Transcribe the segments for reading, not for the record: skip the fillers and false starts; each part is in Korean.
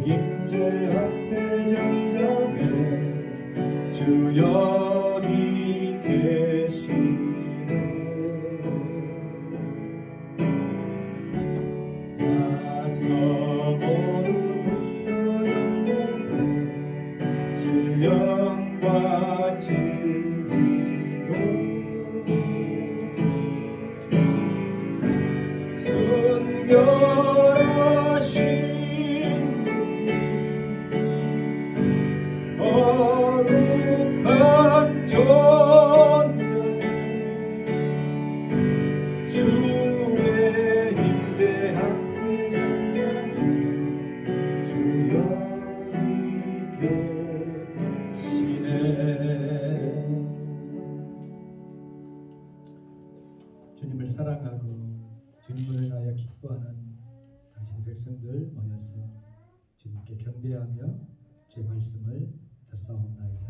임재 앞에 잠잠해 주 여기 계시네. 와서 모두 붙들었네 신령과 진리로 순결하신 거룩한 존재 주의 임재 앞에 잠잠해 주 여기 계시네. 주님을 사랑하고 주님을 인하여 기뻐하는 당신 백성들 모여서 주님께 경배하며 주의 말씀을 듣사옵나이다.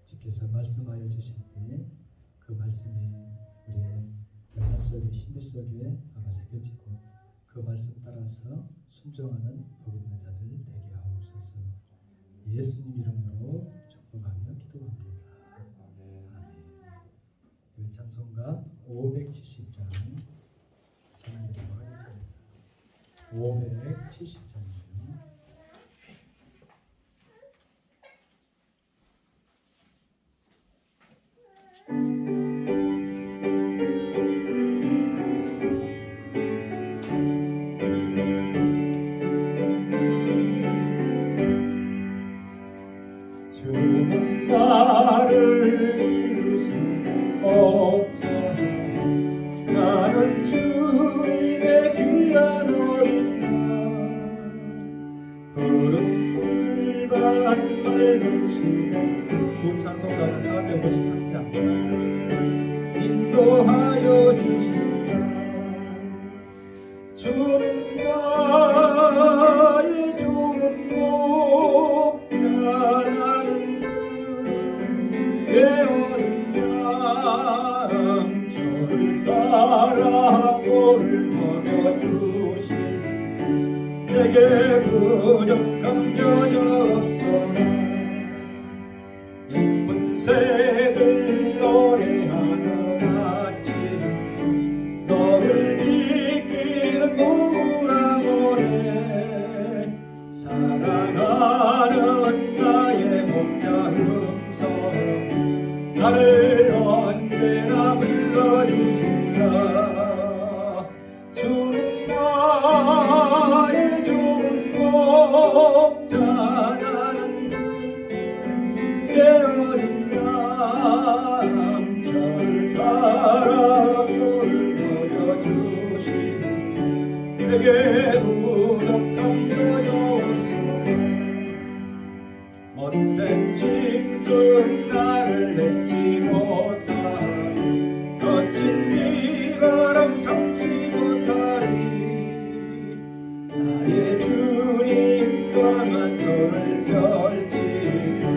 주께서 말씀하여 주실 때 그 말씀이 우리의 영혼 속에 심리 속에 아마 새겨지고 그 말씀 따라서 순종하는 복 있는 자들 되게 하옵소서. 예수님 이름으로 축복하며 기도합니다. 아멘. 우리 찬송가 570장 찬양드리도록 하겠습니다. 570장이요. 주는 나를 이루신 업자 나는 주님의 귀한 어린 양 푸른 풀밭 맑은 시간 구찬송가는 453장 인도하여 주신다. 주는 나의 좋은 목자 나는 그의 어린 양 저를 따라 꼴을 먹여주시 내게 부족함 전혀 없소나. 예쁜 새들 노래하는 아침 너를 이기는 노라모네 사랑하는 나의 목자 음성 나를 언제나 불러주신다. 주는 나의 좋은 목자 나는 내 어린 양 저를 따라 꼴을 먹여주시니 내게 부족함 전혀 없소나. 못된 짐승 나를 내지 못하리 거친 비바람 삼지 못하리 나의 주님 강한 손을 펼치사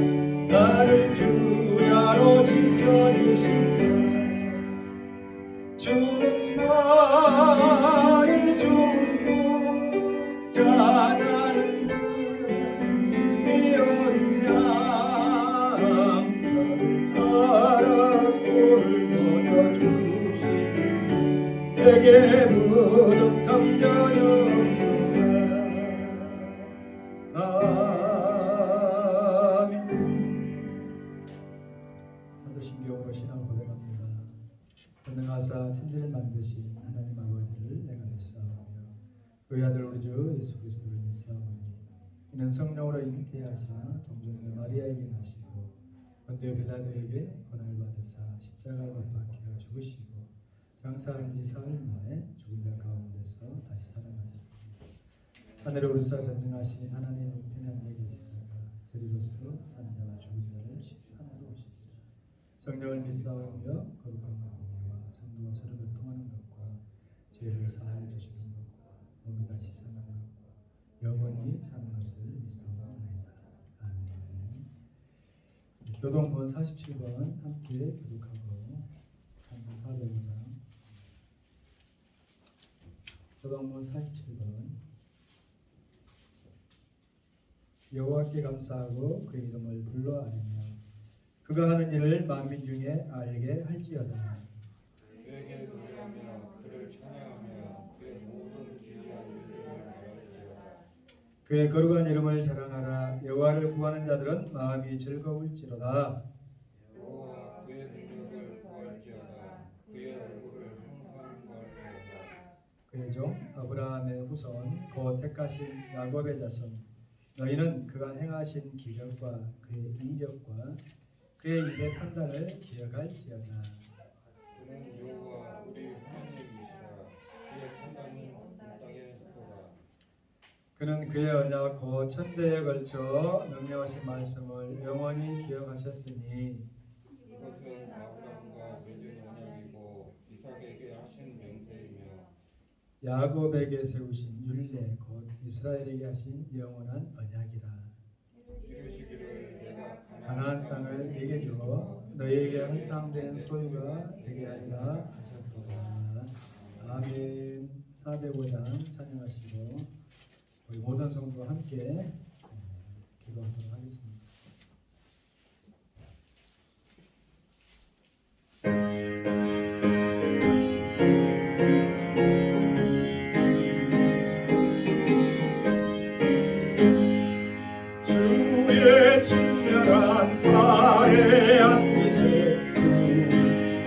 나를 주야로 지켜주신다. 주는 나의 좋은 목자 나는 네 어린 양 저를 따라 꼴을 먹여주시니 내게 부족함 전혀 없소나. 아멘. 사도신경으로 신앙 고백합니다. 전능하사 천지를 만드신 하나님 아버지를 내가 믿사오며 그의 아들 우리 주 예수 그리스도를 믿사오니 이는 성령으로 잉태하사 동정녀 마리아에게 나시고 본디오 빌라도에게 고난을 받으사 십자가에 못 박혀 죽으시고 장사한 지 사흘 만에 죽은 자 가운데서 다시 살아나셨습니다. 하늘에 오르사 전능하신 하나님 우편에 앉아 계시다가 저리로서 사는 자와 죽은 자를 심판하러 오시리라. 성령을 믿사오며 거룩한 공의와 성도와 서로 교통하는 것과 죄를 사하여 주시는 것과 몸이 다시 사는 것과 영원히 사는 것을 믿사옵나이다. 아멘. 교동문 47번 함께 교독하고 한번 405장 교동문 47번 여호와께 감사하고 그의 이름을 불러 아뢰며 그가 하는 일을 만민 중에 알게 할지어다. 그에게 노래하며 그를 찬양하며 그의 모든 기이한 일들을 말할지어다. 그의 거룩한 이름을 자랑하라. 여호와를 구하는 자들은 마음이 즐거울지로다. 여호와 그의 능력을 구할지어다. 그의 얼굴을 항상 구할지어다. 그의 종 아브라함의 후손 곧 택하신 야곱의 자손 너희는 그가 행하신 기적과 그의 이적과 그의 입의 판단을 기억할지어다. 그는 여호와 우리 하나님이시라. 그의 판단은 온 땅에 있도다. 그는 그의 언약 곧 천대에 걸쳐 명령하신 말씀을 영원히 기억하셨으니 이것은 아브라함과 맺은 언약이고 이삭에게 하신 맹세이며 야곱에게 세우신 율례 곧 이스라엘에게 하신 영원한 언약이라. 이르시기를 내가 가나안 땅을 네게 주어 너희에게 할당된 소유가 되게 하리라 하셨도다. 아멘. 405장 찬양하시고 우리 모든 성도와 함께 기도하도록 하겠습니다. 주의 친절한 발에 앉으세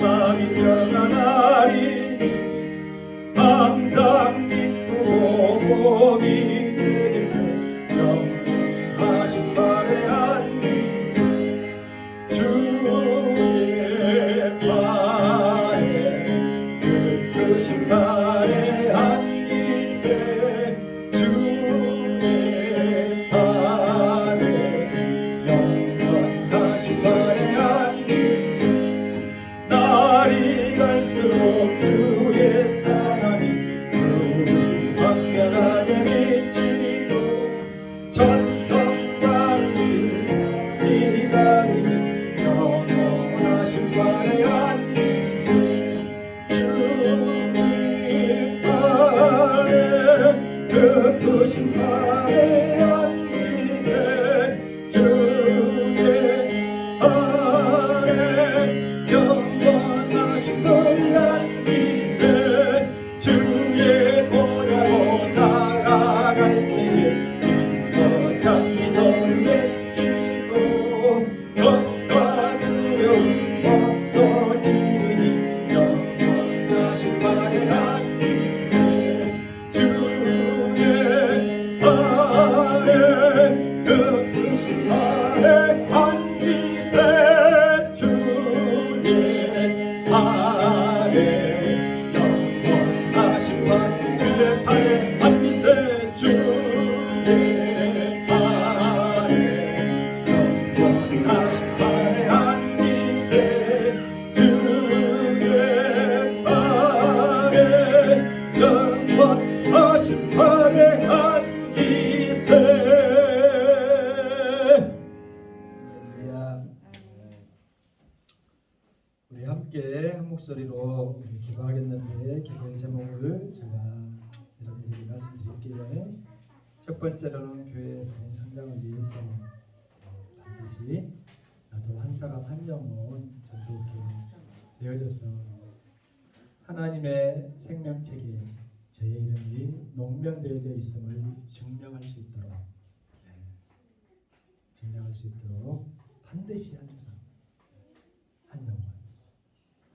마음이 평안하리 항상 기쁘고 복이 되리네 영하신 발에 앉으세 주의 발에 크신 발에 앉으세 주의 발에 영원하신 발에 앉으세 날이 갈수록 주의 사랑이 무한변하게 비치고 천성과는 일이 가리니 영원하신 발에 앉으세 주의 발에 크신 발에 앉으세 주의 발에 영원하신 발에 앉으세 주의 보좌로 날아갈 때에 기뻐 찬미 소리 외치고 걱과 두려움 없어지니 영원하신 발에 앉으세 주의 발에 크신 발에 앉으세 주의 발에 영원하신 발 주의 발에 앉으세 주의 발에 영원하신 발에 앉으세 주의 발에 영원하신 발에 앉으세. 할렐루야. 우리 함께 한 목소리로 기도하겠는데 기도의 제목을 제가 여러분들에게 말씀드릴게요. 첫 번째로는 교회의 좋은 성장을 위해서 반드시 나도 한 사람 한 영혼 전도케 되어져서 하나님의 생명책에 저의 이름이 농면되어져 있음을 증명할 수 있도록 증명할 수 있도록 반드시 한 사람 한 영혼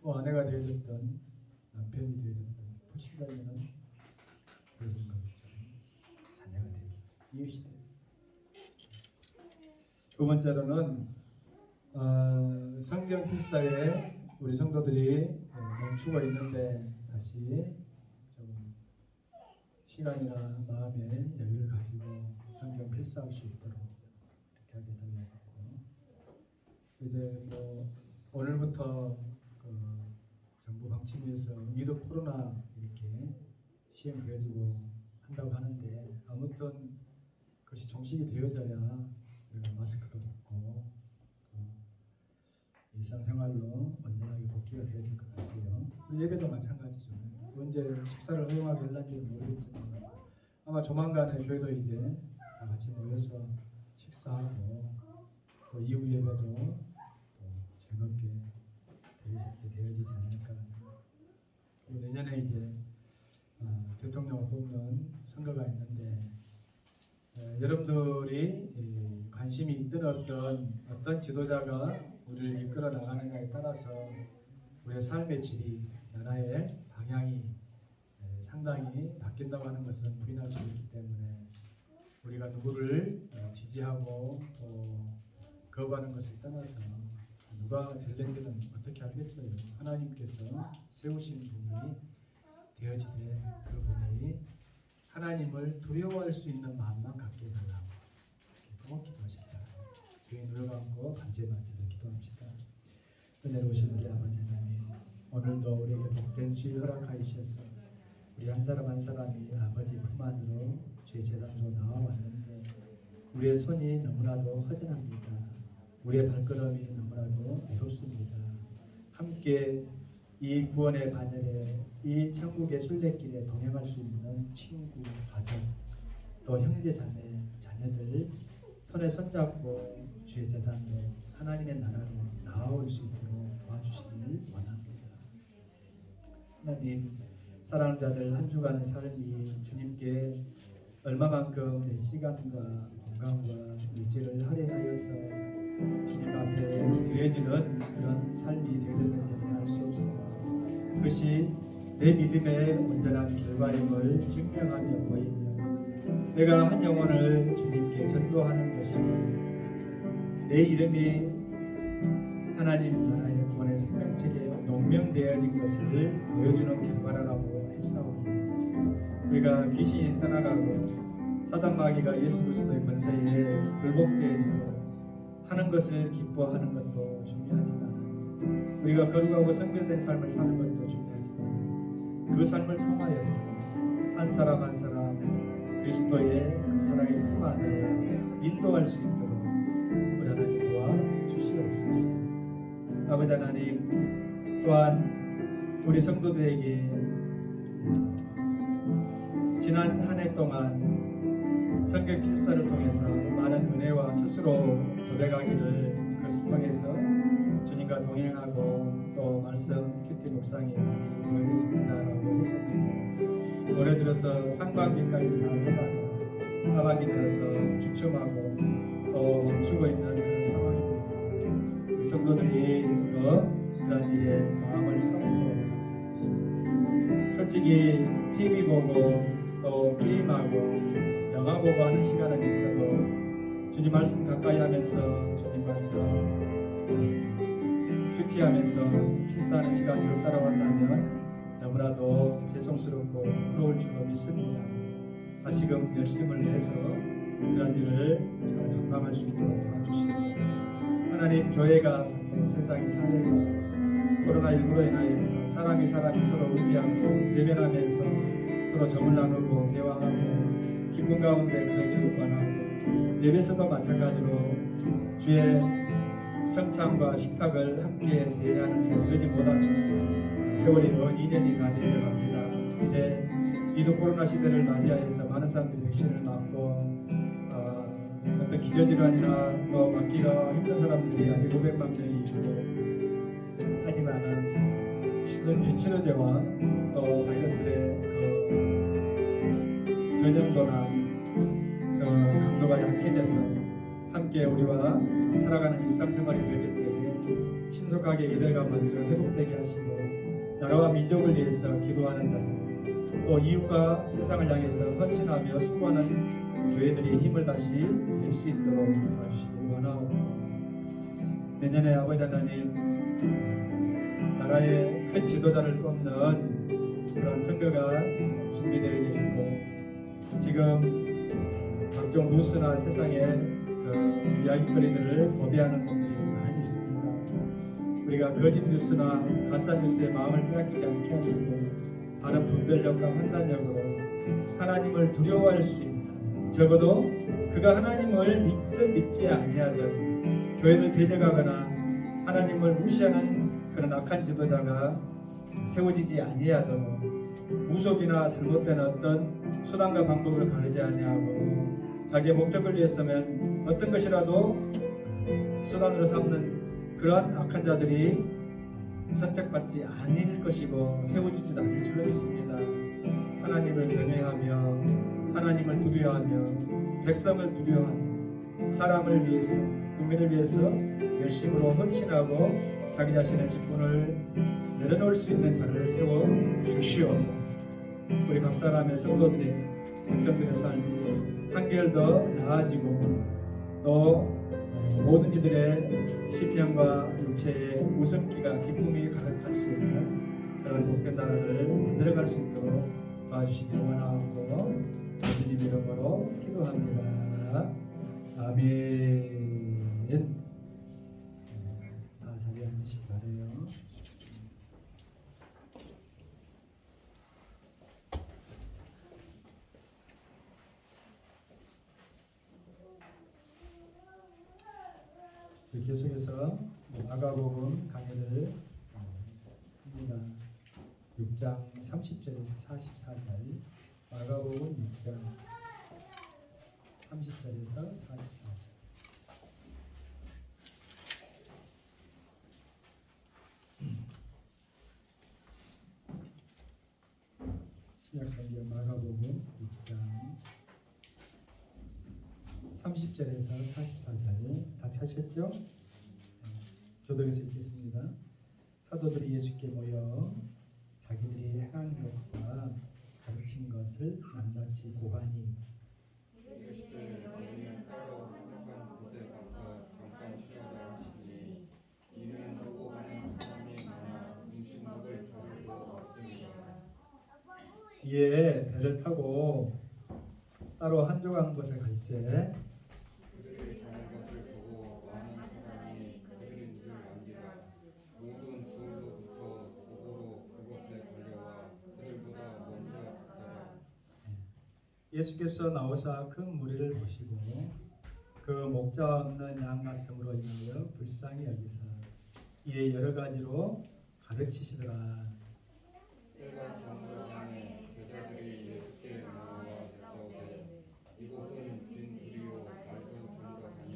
뭐 아내가 되어졌던 남편이 되어졌던 부친자녀는 되어진 거겠죠. 자녀가 되어 이웃이 되어. 두 번째로는 성경 필사에 우리 성도들이 멈추고 있는데 다시 좀 시간이나 마음의 여유를 가지고 성경 필사할 수 있도록 이렇게 하게 달라고. 이제 뭐 오늘부터 정부 방침에서 위드 코로나 이렇게 시행되어지고 한다고 하는데 아무튼 그것이 종식이 되어져야 우리가 마스크도 벗고 일상생활로 온전하게 복귀가 되어질 것 같고요. 예배도 마찬가지죠. 언제 식사를 허용하게 할지는 모르겠지만 아마 조만간에 교회도 이제 다 같이 모여서 축사하고 또 이후 예배도 또 즐겁게 드리게 되어지지 않을까. 또 내년에 이제 대통령을 뽑는 선거가 있는데 여러분들이 관심이 있든 어떤 지도자가 우리를 이끌어 나가는가에 따라서 우리의 삶의 질이, 나라의 방향이 상당히 바뀐다고 하는 것은 부인할 수 있기 때문에 우리가 누구를 지지하고 또 거부하는 것을 떠나서 누가 될는지는 어떻게 알겠어요. 하나님께서 세우신 분이 되어지되 그 분이 하나님을 두려워할 수 있는 마음만 갖게 해달라고 꼭 기도하시기 바랍니다. 주의 눈을 감고 간절히 맞춰서 기도합시다. 은혜로우신 우리 아버지 하나님, 오늘도 우리에게 복된 주일 허락하시셔서 우리 한 사람 한 사람이 아버지 품 안으로 주의 제단으로 나와왔는데 우리의 손이 너무나도 허전합니다. 우리의 발걸음이 너무나도 외롭습니다. 함께 이 구원의 바늘에, 이 천국의 순례길에 동행할 수 있는 친구, 가족, 또 형제, 자매, 자녀들 손에 손잡고 주의 제단으로 하나님의 나라로 나아올 수 있도록 도와주시길 원합니다. 하나님, 사랑하는 자들 한 주간의 삶이 주님께 얼마만큼 내 시간과 건강과 의지를 할애하여서 주님 앞에 드려지는 그런 삶이 되었는지는 알 수 없으나 그것이 내 믿음의 온전한 결과임을 증명하며 보이며 내가 한 영혼을 주님께 전도하는 것이 내 이름이 하나님 나라의 구원의 생명책에 농명되어진 것을 보여주는 결과라고 했사오니 우리가 귀신이 떠나가고 사단 마귀가 예수 그리스도의 권세에 굴복되어지고 하는 것을 기뻐하는 것도 중요하지만 우리가 거룩하고 성결된 삶을 사는 것도 중요하지만 그 삶을 통하여서 한 사람 한 사람 그리스도의 그 사랑의 품 안으로 인도할 수 있도록 우리 하나님 도와주시옵소서. 아버지 하나님, 또한 우리 성도들에게 지난 한 해 동안 성경 필사를 통해서 많은 은혜와 스스로 고백하기를 그것을 통해서 주님과 동행하고 또 말씀 큐티 묵상이 많이 되어졌습니다라고 했었는데 올해 들어서 상반기까지 잘 하다가 하반기 들어서 주춤하고 또 멈추고 있는 그런 상황입니다. 우리 성도들이 더 그런 일에 마음을 쏟고 솔직히 TV 보고 또 게임하고 영화 보고 하는 시간은 있어도 주님 말씀 가까이 하면서 주님 말씀 큐티하면서 필사하는 시간이 없다라고 한다면 너무나도 죄송스럽고 부러울 줄로 믿습니다. 다시금 열심을 내서 그런 일을 잘 감당할 수 있도록 도와주시고 하나님, 교회가 또 세상의 사회가 코로나19로 인하여서 사람이 서로 의지하고 대면하면서 서로 정을 나누고 대화하고 기쁨 가운데 그러기를 원하고 예배서도 마찬가지로 주의 성찬과 식탁을 함께 대하는 데 그러지 못한 세월이 은 2년이 다 되어갑니다. 이제 이도 코로나 시대를 맞이하여서 많은 사람들이 백신을 맞고 어떤 기저질환이나 또 맞기가 힘든 사람들이 아직 500만 명이 있고 하지만은 신선지 치료제와 또 바이러스의 그 전염도나 그 강도가 약해져서 함께 우리와 살아가는 일상생활이 되어질 때에 신속하게 예배가 먼저 회복되게 하시고 나라와 민족을 위해서 기도하는 자들 또 이웃과 세상을 향해서 헌신하며 수고하는 교회들이 힘을 다시 낼 수 있도록 도와주시길 원하옵고 내년에 아버지 하나님 나라의 큰 지도자를 뽑는 그런 선거가 준비되어 있고 지금 각종 뉴스나 세상에 그 이야기거리들을 고비하는 분들이 많이 있습니다. 우리가 거짓 뉴스나 가짜 뉴스에 마음을 빼앗기지 않게 하시고 바른 분별력과 판단력으로 하나님을 두려워할 수 있는 적어도 그가 하나님을 믿든 믿지 아니하든 교회를 대적하거나 하나님을 무시하는 그런 악한 지도자가 세워지지 아니하도록 무속이나 잘못된 어떤 수단과 방법을 가르지 아니하고 자기의 목적을 위해서면 어떤 것이라도 수단으로 삼는 그러한 악한 자들이 선택받지 않을 것이고 세워주지도 않을 줄로 믿습니다. 하나님을 경외하며 하나님을 두려워하며 백성을 두려워하며 사람을 위해서 국민을 위해서 열심으로 헌신하고 자기 자신의 직분을 내려놓을 수 있는 자를 세워 주시옵소서. 우리 각 사람의 성도들의 백성들의 삶이 한결 더 나아지고 또 모든 이들의 시편과 육체의 웃음기가 기쁨이 가득할 수 있는 그런 복된 나라를 만들어갈 수 있도록 도와주시기를 원하고 예수님 이름으로 기도합니다. 아멘. 다 자리에 앉으시기 바래요. 계속해서 마가복음 강해를 합니다. 6장 30절에서 44절. 마가복음 6장 30절에서 44절. 신약성경 마가복음 6장 30절에서 44절 다 찾으셨죠? 교독에서 읽겠습니다. 사도들이 예수께 모여 자기들이 행한 것과 가르친 것을 낱낱이 고하니 이르시되 너희는 따로 한적한 곳에 가서 잠깐 쉬어라 하시니 이는 오고 가는 사람이 많아 음식 먹을 겨를도 없습니다. 이에 배를 타고 따로 한적한 곳에 갈새 그들이 가는 것을 보고 많은 사람이 그들인 줄 안지라. 모든 둘로부터 도보로 그곳에 달려와 그들보다 먼저 갔더라. 예수께서 나오사 큰 무리를 보시고 그 목자 없는 양 같음으로 인하여 불쌍히 여기사 이에 여러 가지로 가르치시더라. 때가 저물어가니 제자들이 예수께 나와 여짜오되 이곳은 빈들이요 날도 들어가니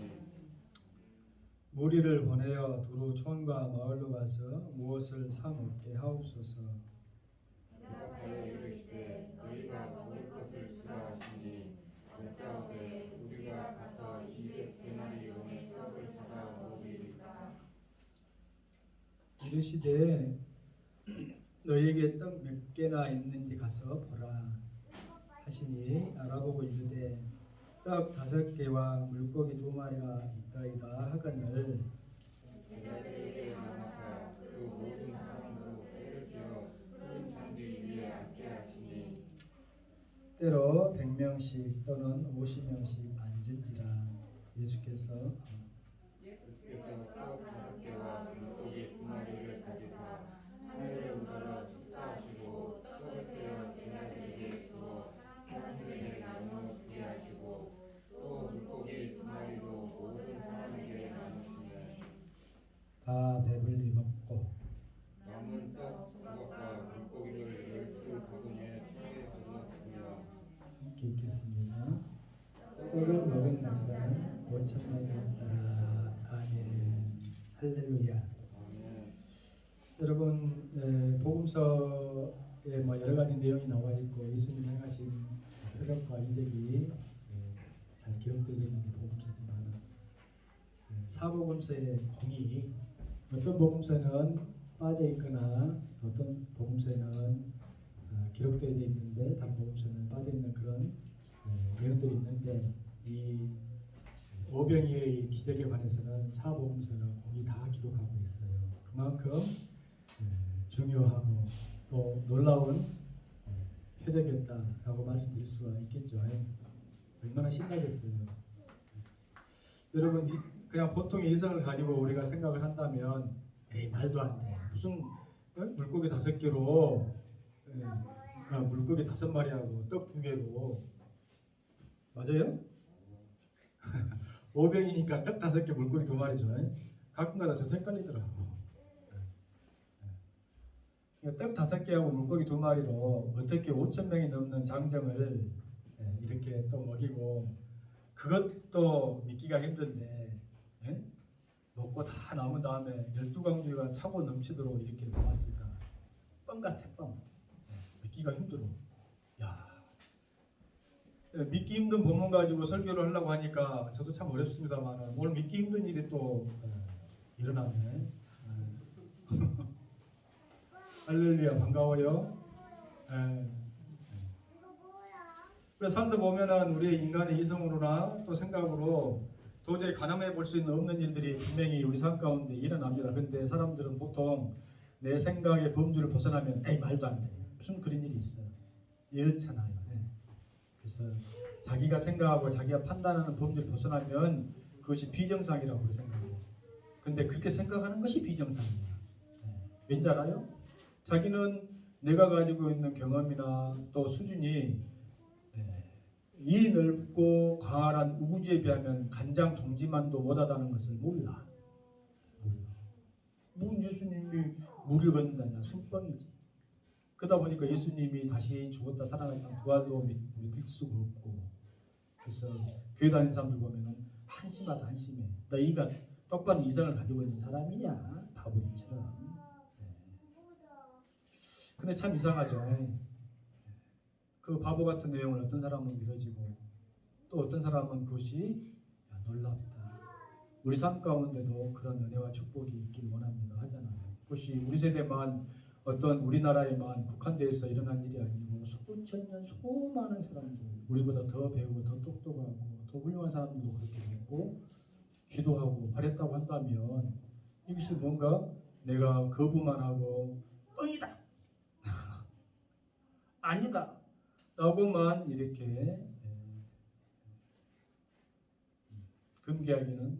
무리를 보내어 두루 촌과 마을로 가서 무엇을 사 먹게 하옵소서. 대답하여 이르시되 너희가 먹을 것을 주라 하시니 여짜오되 우리가 가서 200데나리온의 떡을 사다 먹으리까. 이르시되 너희에게 떡 몇 개나 있는지 가서 보라 하시니 알아보고 이르되 떡 5개와 물고기 2마리가 있다이다 하거늘 제자들에게 말하사 그 모든 사람도 때를 지어 큰 잔디 위에 앉게 하시니 때로 100명씩 또는 50명씩 앉을지라. 예수께서 예수께서 떡 5개와 물고기 2마리를 가지사 하늘을 우러러 축사하시고 떡을 떼어 제자들에게 주어 사람들에게 나누어 주게 하시고 또 물고기 2마리도 모든 사람에게 나누시매 다 배불리 먹고 남은 떡 2조각과 물고기를 12바구니에 차게 거두었으며 함께 읽겠습니다. 떡을 먹은 남자는 5,000명이었더라. 아멘. 할렐루야. 아멘. 여러분 복음서에 여러 가지 내용이 나와 있고 예수님 행하신 표적과 이적이 잘 기록되어 있는 복음서지만 사복음서의 공이 어떤 복음서는 빠져 있거나 어떤 복음서에는 기록되어 있는데 다른 복음서는 빠져 있는 그런 내용들이 있는데 이 오병이의 기적에 관해서는 사복음서는 공이 다 기록하고 있어요. 그만큼 중요하고 또 놀라운 표적이었다라고 말씀드릴 수가 있겠죠. 얼마나 신나겠어요. 여러분 그냥 보통의 이성을 가지고 우리가 생각을 한다면 에이 말도 안 돼. 무슨 물고기 5개로 물고기 5마리하고 떡 2개로 맞아요? 5병이니까 떡 5개 물고기 2마리죠. 가끔가다 저도 헷갈리더라고. 떡 5개하고 물고기 2마리로 어떻게 5,000명이 넘는 장정을 이렇게 또 먹이고 그것도 믿기가 힘든데 예? 먹고 다 남은 다음에 12강주가 차고 넘치도록 이렇게 남았을까? 뻥 같아 뻥. 믿기가 힘들어. 야, 믿기 힘든 본문 가지고 설교를 하려고 하니까 저도 참 어렵습니다만 오늘 믿기 힘든 일이 또 일어나네. 할렐루야 반가워요. 그래서 사람들 보면은 우리 인간의 이성으로나 또 생각으로 도저히 가늠해 볼 수 있는 없는 일들이 분명히 우리 삶 가운데 일어납니다. 근데 사람들은 보통 내 생각의 범주를 벗어나면 에이 말도 안 돼. 무슨 그런 일이 있어. 이렇잖아요. 네. 그래서 자기가 생각하고 자기가 판단하는 범주를 벗어나면 그것이 비정상이라고 생각해요. 근데 그렇게 생각하는 것이 비정상이에요. 네. 왠지 알아요? 자기는 내가 가지고 있는 경험이나 또 수준이 이 넓고 광활한 우주에 비하면 간장 종지만도 못하다는 것을 몰라. 뭐 예수님이 물을 건다냐 순뻥이지. 그러다 보니까 예수님이 다시 죽었다 살아났다 부활도 믿을 수가 없고. 그래서 교회 다니는 사람들 보면은 한심하다 한심해. 나 이가 똑바로 이성을 가지고 있는 사람이냐 바보들처럼. 근데 참 이상하죠. 그 바보 같은 내용을 어떤 사람은 믿어지고 또 어떤 사람은 그것이 놀랍다. 우리 삶 가운데도 그런 은혜와 축복이 있길 원합니다. 하잖아요. 그것이 우리 세대만 어떤 우리나라에만 국한돼서 일어난 일이 아니고 수천 년 수많은 사람들 우리보다 더 배우고 더 똑똑하고 더 훌륭한 사람들도 그렇게 됐고 기도하고 바랬다고 한다면 이것이 뭔가 내가 거부만 하고 뻥이다 아니다 라고만 이렇게 금기하기는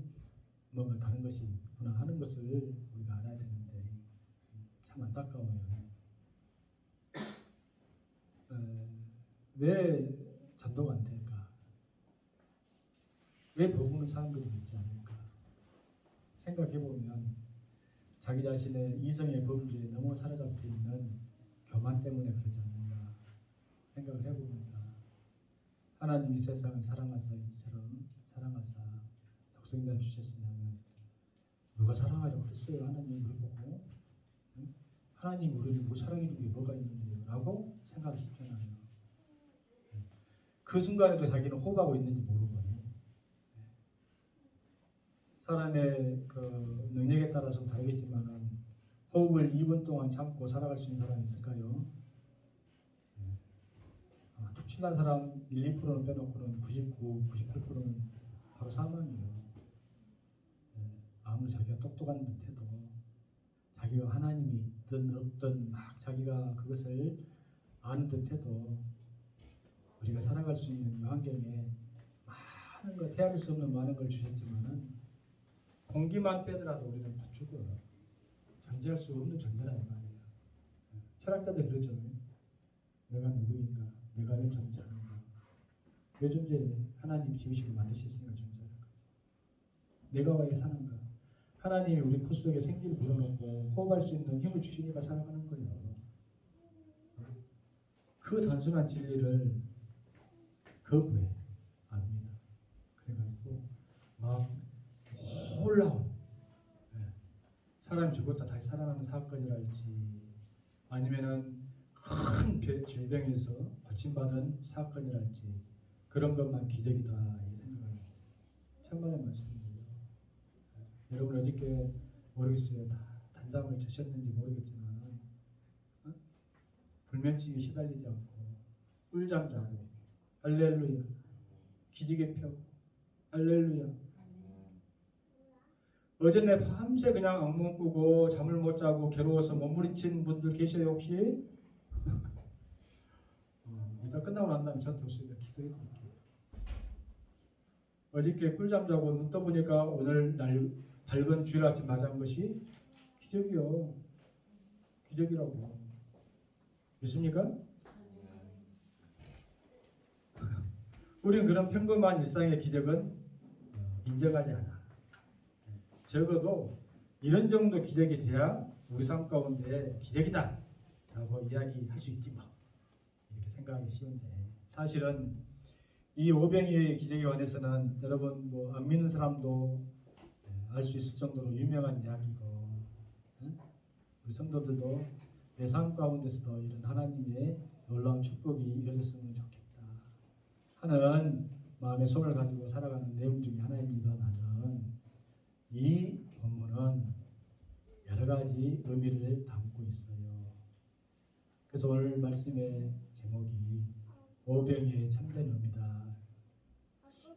뭔가 다른 것이 있구나 하는 것을 우리가 알아야 되는데 참 안타까워요. 왜 전도가 안 될까? 왜 복음을 사람들이 믿지 않을까? 생각해보면 자기 자신의 이성의 범주에 너무 사로잡혀 있는 교만 때문에 그러지 않는가 생각을 해봅니다. 하나님이 세상을 사랑하사 이처럼 사랑하사 독생자를 주셨으면 누가 사랑하려고 그랬어요? 하나님 물어보고 하나님 우리를 뭐 사랑해 주는 게 뭐가 있는데요? 라고 생각이 쉽잖아요. 그 순간에도 자기는 호흡하고 있는지 모르거든요. 사람의 그 능력에 따라서 다르겠지만 호흡을 2분 동안 참고 살아갈 수 있는 사람이 있을까요? 축친한 사람 1, 2%는 빼놓고는 99, 98%는 바로 사망이에요. 아무리 자기가 똑똑한 듯해도 자기가 하나님이 있든 없든 막 자기가 그것을 아는 듯해도 우리가 살아갈 수 있는 이 환경에 많은 것, 헤아릴 수 없는 많은 걸 주셨지만은 공기만 빼더라도 우리는 못 죽어. 존재할 수 없는 존재란 말이에요. 철학자들 그러죠. 내가 누구인가? 내가 왜 존재하는가? 왜 존재해? 하나님 지으시고 만드셨으니까 존재하는 거지. 내가 왜 사는가? 하나님이 우리 코 속에 생기를 불어넣고 호흡할 수 있는 힘을 주시니까 살아가는 거예요. 그 단순한 진리를 거부해 압니다. 그래가지고 막 놀라운 사람이 죽었다 다시 살아나는 사건이랄지 아니면은 큰 질병에서 고침받은 사건이랄지 그런 것만 기적이다 이 생각을 천만의 말씀입니다. 여러분 어저께 모르겠어요. 다 단잠을 드셨는지 모르겠지만 불면증에 시달리지 않고 꿀잠 자고 할렐루야 기지개 펴고 할렐루야 어제 내 밤새 그냥 악몽 꾸고 잠을 못 자고 괴로워서 몸부림친 분들 계셔요 혹시? 이따 끝나고 난 다음에 저한테 오시니까 기도해 드릴게요. 어저께 꿀잠 자고 눈 떠보니까 오늘 날 밝은 주일 아침 맞이한 것이 기적이요. 기적이라고. 믿습니까? 우리는 그런 평범한 일상의 기적은 인정하지 않아. 적어도 이런 정도 기적이 돼야 우리 삶 가운데 기적이다 라고 이야기할 수 있지 뭐. 이렇게 생각하기 쉬운데 사실은 이 오병이어의 기적에 관해서는 여러분 뭐 안 믿는 사람도 알 수 있을 정도로 유명한 이야기고, 우리 성도들도 내 삶 가운데서도 이런 하나님의 놀라운 축복이 이루어졌으면 좋겠다 하는 마음의 소원을 가지고 살아가는 내용 중에 하나입니다만은, 이 본문은 여러 가지 의미를 담고 있어요. 그래서 오늘 말씀의 제목이 오병이어의 참된 의미다.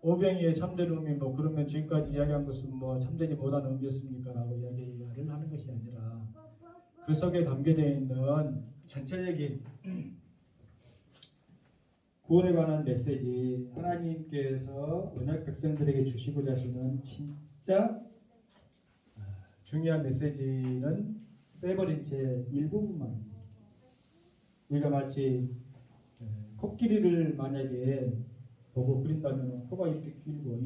오병이어의 참된 의미, 뭐 그러면 지금까지 이야기한 것은 뭐 참되지 못한 의미였습니까? 라고 이야기를 하는 것이 아니라, 그 속에 담겨져 있는 전체적인 구원에 관한 메시지, 하나님께서 언약 백성들에게 주시고자 하시는 진짜 중요한 메시지는 빼버린 채 일부분만, 우리가 마치 코끼리를 만약에 보고 그린다면 코가 이렇게 길고,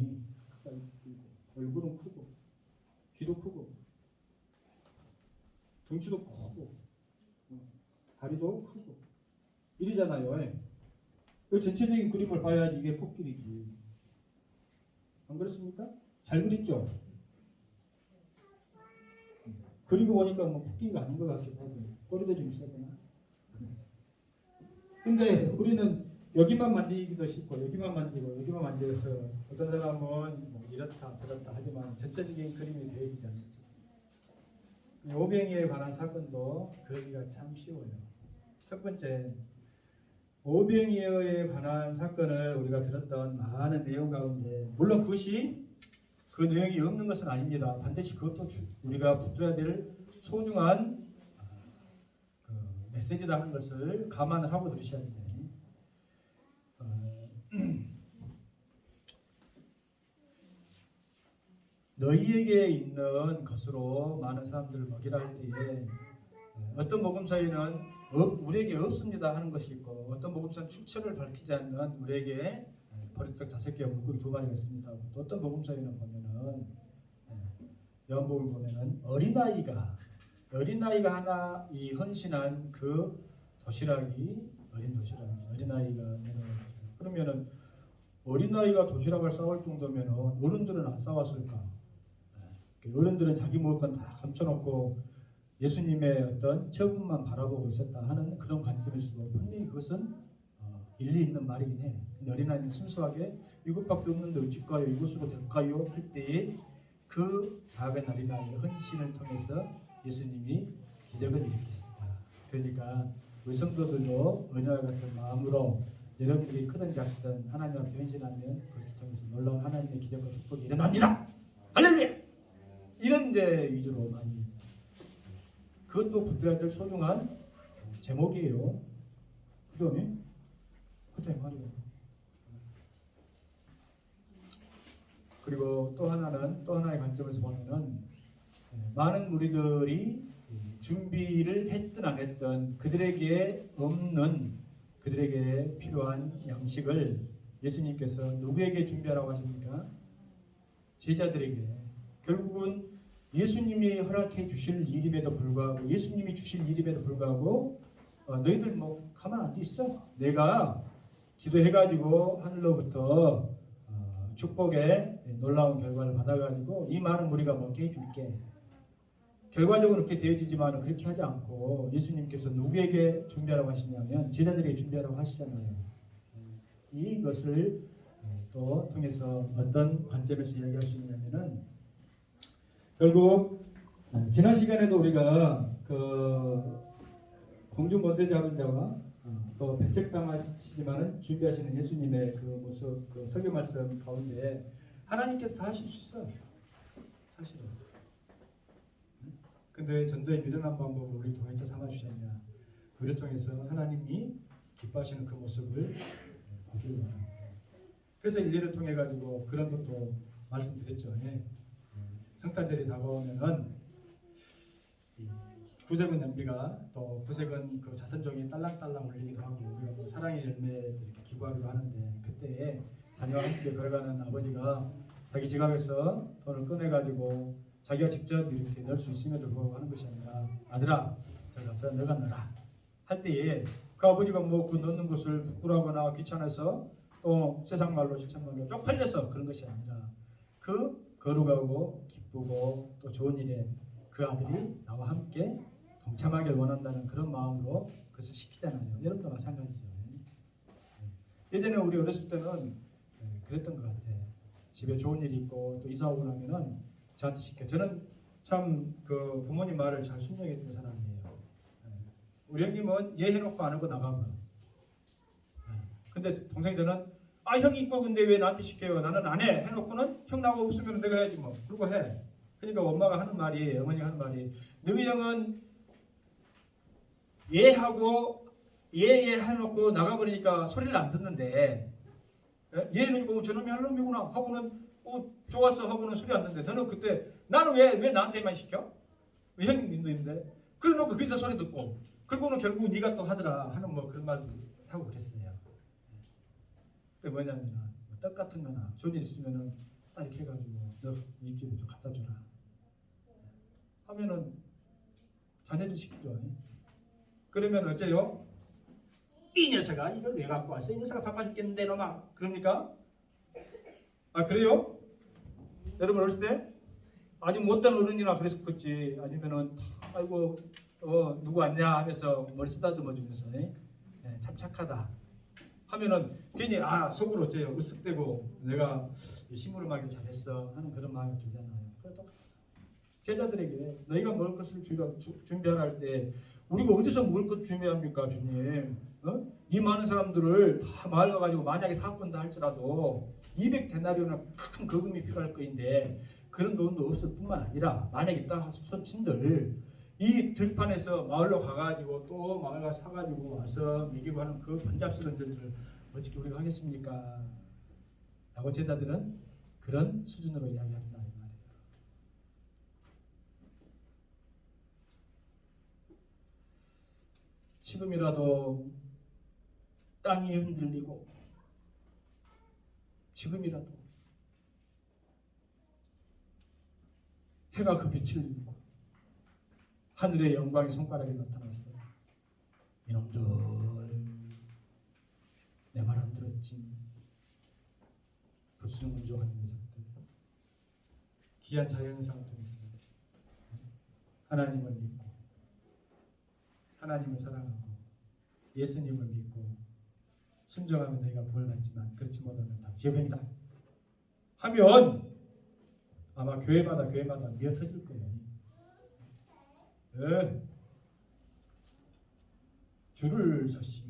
얼굴은 크고, 귀도 크고, 덩치도 크고, 다리도 크고 이러잖아요. 그 전체적인 그림을 봐야지 이게 코끼리지. 안 그렇습니까? 잘 그렸죠? 그리고 보니까 뭐 코끼리가 아닌 것 같기도 하고, 꼬리도 좀 있어야 되나? 근데 우리는 여기만 만지기도 쉽고, 여기만 만지고, 여기만 만져서 어떤 사람은 뭐 이렇다 저렇다 하지만 전체적인 그림이 되어지지 않죠. 오병이어에 관한 사건도 그러기가 참 쉬워요. 첫 번째, 오병이어에 관한 사건을 우리가 들었던 많은 내용 가운데, 물론 그것이 그 내용이 없는 것은 아닙니다. 반드시 그것도 우리가 붙들어야 될 소중한 그 메시지다 하는 것을 감안을 하고 들으셔야 돼요. 너희에게 있는 것으로 많은 사람들을 먹이라 할 때에, 어떤 복음서에는 우리에게 없습니다 하는 것이 있고, 어떤 복음서는 출처를 밝히지 않는 우리에게 버릇떡 5개와 물고기 2마리가 있습니다. 또 어떤 복음서에는 보면은, 요한복음 보면은 어린아이가 하나 이 헌신한 그 도시락이, 어린아이가 내려왔죠. 그러면은 어린아이가 도시락을 싸올 정도면은 어른들은 안 싸웠을까? 어른들은 자기 먹을 건 다 감춰놓고 예수님의 어떤 처분만 바라보고 있었다 하는 그런 관점에서도 분명히 그것은 일리 있는 말이긴 해. 근데 어린아이는 순수하게 이것밖에 없는데 어찌까요? 이것으로 될까요? 할 때에 그 작은 어린아이의 헌신을 통해서 예수님이 기적을 일으키셨다. 그러니까 우리 성도들도 은혜와 같은 마음으로 여러분들이 크든 작든 하나님 앞에 헌신하면 그것을 통해서 놀라운 하나님의 기적과 축복이 일어납니다. 할렐루야! 이런 데 위주로 많이, 그것도 붙들어야 될 소중한 제목이에요. 그죠? 그때 말이에요. 그리고 또 하나의 관점에서 보면은, 많은 무리들이 준비를 했든 안 했든 그들에게 필요한 양식을 예수님께서 누구에게 준비하라고 하십니까? 제자들에게. 결국은 예수님이 허락해 주실 일임에도 불구하고, 예수님이 주실 일임에도 불구하고 너희들 뭐 가만 안 있어. 내가 기도해가지고 하늘로부터 축복의 놀라운 결과를 받아가지고 이 많은 무리가 먹게 해줄게. 결과적으로 그렇게 되어지지만 그렇게 하지 않고 예수님께서 누구에게 준비하라고 하시냐면 제자들에게 준비하라고 하시잖아요. 이것을 또 통해서 어떤 관점에서 이야기할 수 있냐면은, 결국 지난 시간에도 우리가 그 공중 번제 잡은 자와 또 배척당하시지만은 준비하시는 예수님의 그 모습, 그 설교 말씀 가운데 하나님께서 다 하실 수 있어요. 사실은. 근데 전도의 미련한 방법을 우리 통해서 삼아주셨냐? 그를 통해서 하나님이 기뻐하시는 그 모습을 보기를 원합니다. 그래서 일례를 통해 가지고 그런 것도 말씀드렸죠. 성탄절이 다가오면은 구색은 연비가, 또 구색은 그 자선종이 딸랑딸랑 울리기도 하고, 우리가 뭐 사랑의 열매 이렇게 기부하기도 하는데, 그때 자녀와 함께 걸어가는 아버지가 자기 지갑에서 돈을 꺼내 가지고 자기가 직접 이렇게 넣을 수 있음에도 불구하고 하는 것이 아니라, 아들아 저기 가서 너가 넣어라 할 때에 그 아버지가 뭐 그 넣는 것을 부끄러워하거나 귀찮아서 또 세상 말로 세상 말로 쪽팔려서 그런 것이 아니라 그 거룩하고 기쁘고 또 좋은 일에 그 아들이 나와 함께 동참하길 원한다는 그런 마음으로 그것을 시키잖아요. 여러분도 마찬가지죠. 예전에 우리 어렸을 때는 그랬던 것 같아요. 집에 좋은 일이 있고 또 이사 오고 나면은 저한테 시켜. 저는 참 그 부모님 말을 잘 순종했던 사람이에요. 우리 형님은 얘 해놓고 안 하고 나가고. 근데 동생들은 아 형이 있고 근데 왜 나한테 시켜요? 나는 안 해. 해놓고는 형 나하고 없으면 내가 해야지 뭐. 그러고 해. 그러니까 엄마가 하는 말이 어머니가 하는 말이 너희 형은 얘하고 얘 해놓고 나가버리니까 소리를 안 듣는데 얘는 보고 저놈이 할 놈이구나 하고는 좋았어 하고는 소리 안 듣는데 너는 그때 나는 왜 나한테만 시켜? 왜 형님 믿는데? 그래놓고 거기서 소리 듣고 그리고는 결국 네가 또 하더라 하는 뭐 그런 말도 하고 그랬어요. 그게 뭐냐면 떡 같은 거나 좋은 일 있으면은 딱 이렇게 해가지고 너 입집에 좀 갖다 줘라 하면은 자네들 시키죠. 그러면 어째요? 이 녀석아 이걸 왜 갖고 왔어? 이 녀석아 바빠 죽겠는데 너마 그럽니까? 아 그래요? 여러분 어렸을 때 아주 못된 어른이나 그랬었겠지. 아니면은 아이고 누구 왔냐 하면서 머리 쓰다듬어 주면서 참 착하다 하면은 괜히 속으로 어째요? 으쓱대고 내가 심부름 하길 잘했어 하는 그런 마음이 들잖아요. 그래도 제자들에게 너희가 먹을 것을 준비하라 할 때 우리가 어디서 먹을 것 준비합니까 주님? 이 많은 사람들을 다 마을 가가지고 만약에 사건다 할지라도 200데나리온은 큰 거금이 필요할 거인데 그런 돈도 없을 뿐만 아니라 만약에 딱 손친들 이 들판에서 마을로 가가지고 또 마을 가서 사가지고 와서 먹이고 하는 그 번잡스러운들을 어떻게 우리가 하겠습니까? 라고 제자들은 그런 수준으로 이야기한다 이 말이에요. 지금이라도 땅이 흔들리고 지금이라도 해가 그 빛을 입고 하늘의 영광의 손가락이 나타났어요. 이놈들 내 말 안 들었지. 불순종하는 녀석들. 귀한 자연상을 통해서 하나님을 믿고 하나님을 사랑하고 예수님을 믿고 순종하면 너희가 벌 받지만 그렇지 못하면 다 지옥행이다 하면 아마 교회마다 미어 터질 거예요. 줄을 서시오.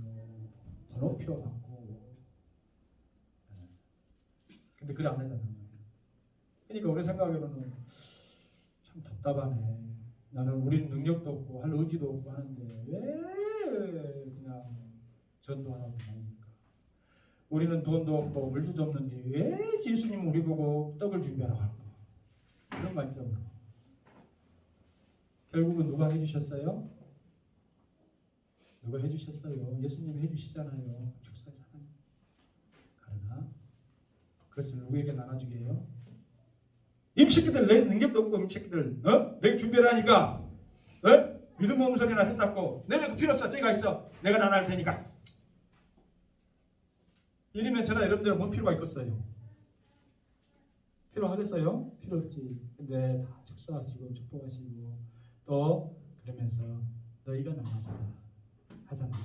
번호표 받고. 근데 그걸 안 하잖아요. 그러니까 우리 생각으로는 참 답답하네. 나는 우리는 능력도 없고 할 의지도 없고 하는데 왜 그냥 전도 안 하고 다니니까. 우리는 돈도 없고 물질도 없는데 왜 예수님 우리 보고 떡을 준비하라고 할까? 그런 관점으로. 결국은 누가 해주셨어요? 누가 해주셨어요? 예수님이 해주시잖아요. 축사잖아요. 그러나 그것을 누구에게 나눠주게 해요? 임새끼들 내 능력도 없고 임새끼들 내가 준비를 하니까 믿음 없는 소리나 했었고 내는 그 필요 없어. 저기가 있어. 내가 나눠할 테니까. 이러면 저나 여러분들은 뭔 필요가 있겠어요? 필요하겠어요? 필요 없지. 근데 다 축사하시고 축복하시고 또 그러면서 너희가 나눠줘라 하잖아요.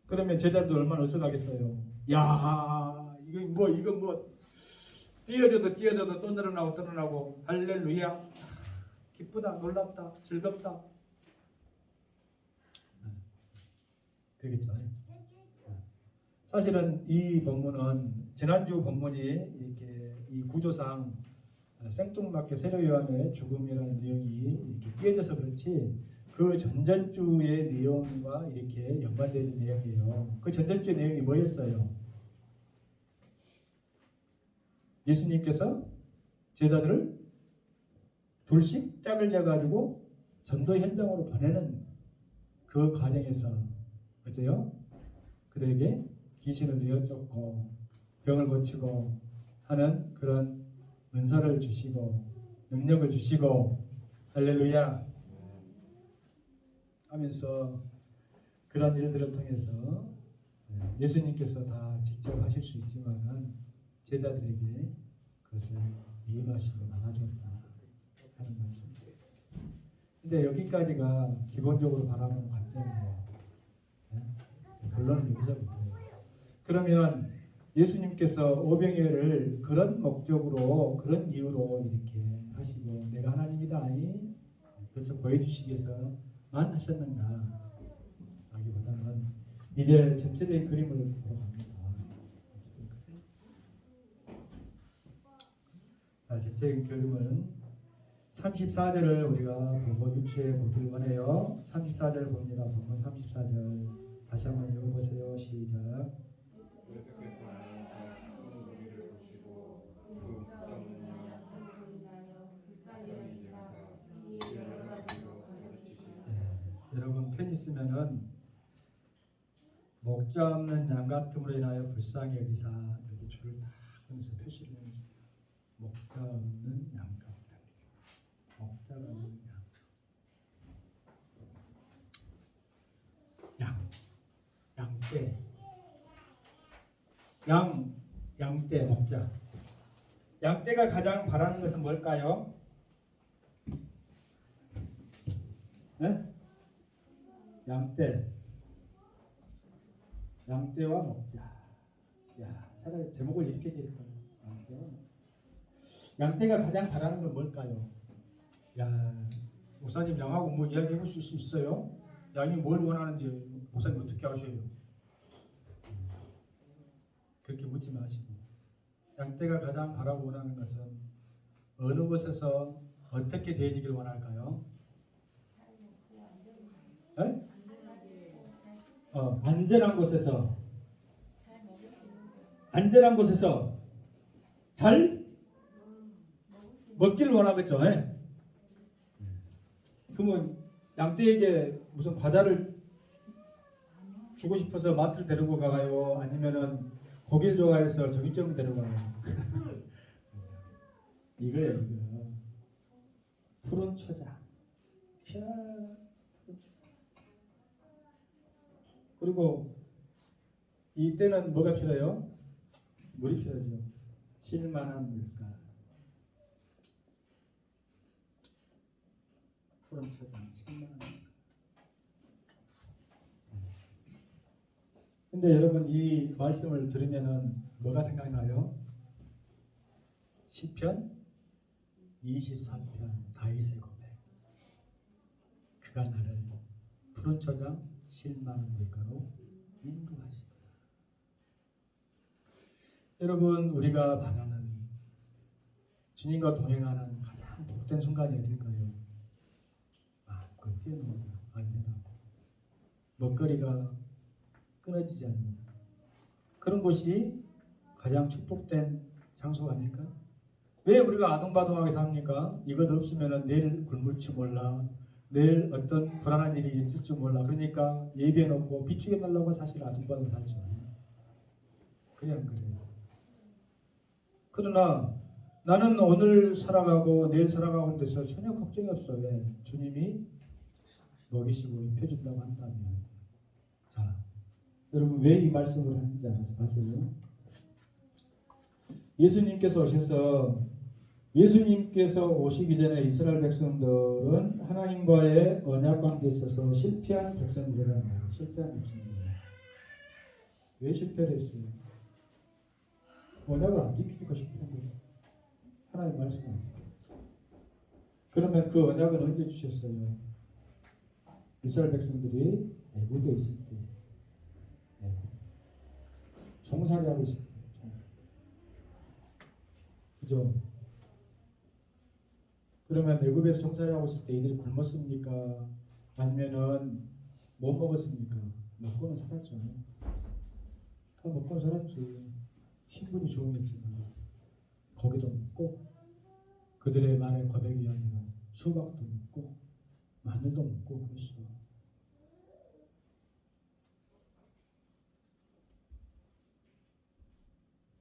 그러면 제자들도 얼마나 어색하겠어요. 야 이거 뭐 뛰어져도 또 늘어나고 할렐루야 기쁘다 놀랍다 즐겁다 그러겠죠. 사실은 이 본문은 지난주 본문이 이렇게 이 구조상 생뚱맞게 세례 요한의 죽음이라는 내용이 이렇게 띄어져서 그렇지 그 전전주의 내용과 이렇게 연관되는 내용이에요. 그 전전주의 내용이 뭐였어요? 예수님께서 제자들을 둘씩 짝을 지어가지고 전도 현장으로 보내는 그 과정에서 그죠? 그들에게 귀신을 내어쫓고 병을 고치고 하는 그런 은사를 주시고 능력을 주시고 할렐루야 하면서 그런 일들을 통해서 예수님께서 다 직접 하실 수 있지만은 제자들에게 그것을 예임하시고 나눠줬다 하는 말씀입니다. 근데 여기까지가 기본적으로 바라보는 관점이에요. 결론은 여기서부터예요. 그러면 예수님께서 오병이어를 그런 목적으로 그런 이유로 이렇게 하시고 내가 하나님이다 아니 그래서 보여주시기 위해서만 하셨는가 하기보다는 이제 전체적인 그림을 보러 갑니다. 자, 전체적인 그림은 34절을 우리가 보고 유추해 보길 원해요. 34절 봅니다. 본문 34절 다시 한번 읽어보세요. 시작. 예수께서 나의 큰 무리를 보시고 그 목자 없는 양 불쌍히 여기사 이 여러 가지로 가르치시니 여러분 편 있으면은 목자 없는 양 같음으로 인하여 불쌍히 여기사 이렇게 줄을 다 끊어서 표시를 해주세요. 목자 없는 양 같다. 목자가 없는 양. 양떼. 양떼 목자. 양떼가 가장 바라는 것은 뭘까요? 네? 양떼와 목자. 야, 차라리 제목을 이렇게 지을 거예요. 양떼와 목자. 양떼가 가장 바라는 건 뭘까요? 야, 목사님 양하고 뭐 이야기해 보실 수 있어요? 양이 뭘 원하는지 목사님 어떻게 아셔요? 그렇게 묻지 마시고 양떼가 가장 바라고 원하는 것은 어느 곳에서 어떻게 되어지길 원할까요? 네? 안전한 곳에서 잘 먹기를 원하겠죠. 네? 그러면 양떼에게 무슨 과자를 주고 싶어서 마트를 데리고 가요? 아니면은 고기를 좋아해서 정육점을 데려가요? 이거예요, 이거. 푸른 초장. 그리고 이때는 뭐가 필요해요? 물이 필요하죠. 쉴만한 물가. 푸른 초장, 쉴만한 물가. 근데 여러분 이 말씀을 들으면은 뭐가 생각나요? 시편 23편 다윗의 고백. 그가 나를 푸른 초장 쉴만한 물가로 인도하시더라. 여러분 우리가 바라는 주님과 동행하는 가장 복된 순간이 어딜까요? 그 뛰어넘어 안전하고 먹거리가 끊어지지 않는 그런 곳이 가장 축복된 장소가 아닐까? 왜 우리가 아둥바둥하게 삽니까? 이것 없으면 내일 굶을지 몰라. 내일 어떤 불안한 일이 있을지 몰라. 그러니까 예비해 놓고 비추게 달라고 사실 아둥바둥 살죠. 그래 안 그래요? 그러나 나는 오늘 살아가고 내일 살아가고 데서 전혀 걱정이 없어. 왜? 주님이 먹이시고 입혀준다고 한다면. 자, 여러분 왜 이 말씀을 하는지 아세요? 예수님께서 오시기 전에 이스라엘 백성들은 하나님과의 언약 관계에 있어서 실패한 백성들이라는 거예요. 실패한 백성들. 왜 실패를 했어요? 언약을 안 지키니까 실패한 거죠. 하나님 말씀을. 그러면 그 언약은 언제 주셨어요? 이스라엘 백성들이 애굽에 있을 때. 종살이 하고 있을 때. 그죠? 그러면 애굽에서 종살이하고 있을 때 이들이 굶었습니까? 아니면은 못 먹었습니까? 먹고는 살았죠. 다 먹고는 살았지. 신분이 좋으니까 거기도 먹고 그들의 말에 고백이 아니라 수박도 먹고 마늘도 먹고 그랬어.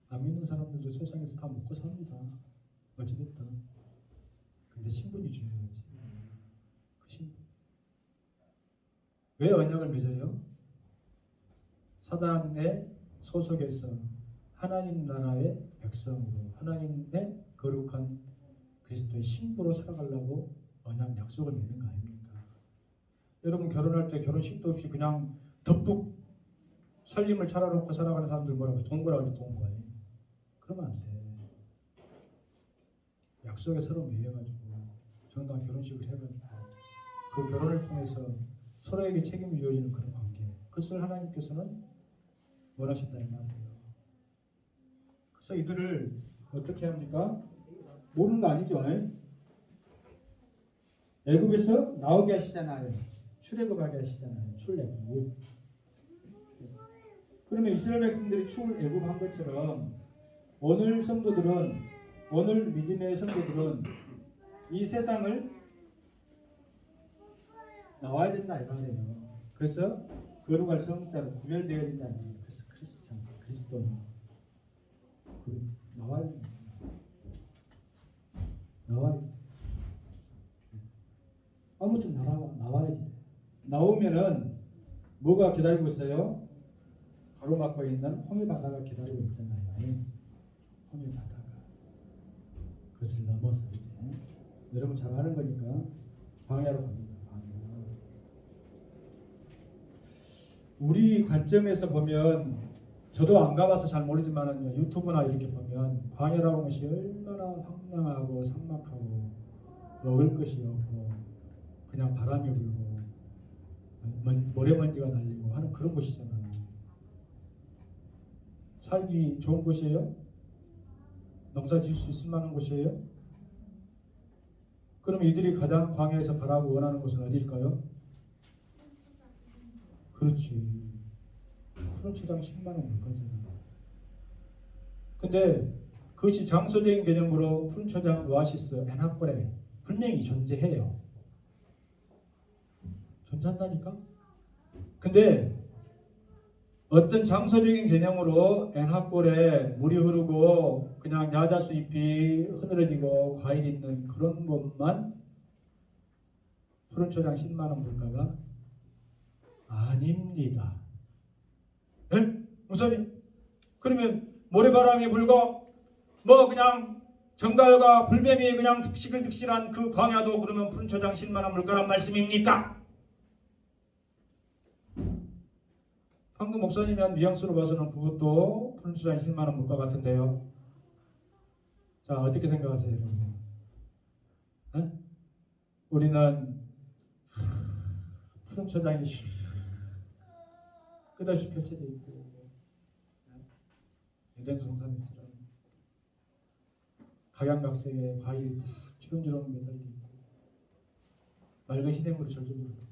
안 믿는 사람들도 세상에서 다 먹고 삽니다. 어찌됐든. 근데 신분이 중요하지. 그 신분. 왜 언약을 맺어요? 사단의 소속에서 하나님 나라의 백성으로 하나님의 거룩한 그리스도의 신부로 살아가려고 언약 약속을 맺는 거 아닙니까? 여러분 결혼할 때 결혼식도 없이 그냥 덥북 살림을 차려놓고 살아가는 사람들 뭐라고 동거라고 해서 동거해. 그러면 안 돼. 약속에 서로 매여가지고 정당한 결혼식을 해가지고 그 결혼을 통해서 서로에게 책임을 지어지는 그런 관계. 그것을 하나님께서는 원하신다 이 말이에요. 그래서 이들을 어떻게 합니까? 모르는 거 아니죠? 애굽에서 나오게 하시잖아요. 출애굽하게 하시잖아요. 출애굽. 그러면 이스라엘 백성들이 출애굽한 것처럼 오늘 성도들은 오늘 믿음의 성도들은 이 세상을 나와야 된다 이 말이에요. 그래서 거룩할 성자로 구별되어야 된다 이 말이에요. 그래서 그리스도는 나와야 된다. 나와야 돼. 아무튼 나와야지. 나오면은 뭐가 기다리고 있어요? 가로막고 있는 홍해 바다가 기다리고 있잖아요. 홍해 바다가 그것을 넘어서 이제 여러분 잘 아는 거니까 광야로 갑니다. 광야. 우리 관점에서 보면 저도 안 가봐서 잘 모르지만은 유튜브나 이렇게 보면 광야라고 하는 것이 얼마나 황량하고 삭막하고 먹을 것이 없고 그냥 바람이 불고 모래먼지가 날리고 하는 그런 곳이잖아요. 살기 좋은 곳이에요? 농사 지을 수 있을 만한 곳이에요? 그럼 이들이 가장 광야에서 바라고 원하는 곳은 어디일까요? 그렇지. 푸른 초장 10만 원 물가잖아요. 근데 그것이 장소적인 개념으로 푸른 초장 오아시스 엔하골에 분명히 존재해요. 존재한다니까? 근데 어떤 장소적인 개념으로 엔하골에 물이 흐르고 그냥 야자수 잎이 흐느러지고 과일이 있는 그런 곳만 푸른 초장 10만 원 물가가 아닙니다. 에? 목사님, 그러면 모래바람이 불고 뭐 그냥 정갈과 불뱀이 그냥 득실득실한 그 광야도 그러면 푸른 초장 10만 원 물가란 말씀입니까? 방금 목사님이 한 뉘앙스로 봐서는 그것도 푸른 초장 10만 원 물가 같은데요. 자, 어떻게 생각하세요, 여러분? 에? 우리는 푸른 초장이 끝없이 펼쳐져 있고 에덴 동산에서는 각양각색의 과일이 다 주렁주렁 매달리고 맑은 희대물이 절절 흐르고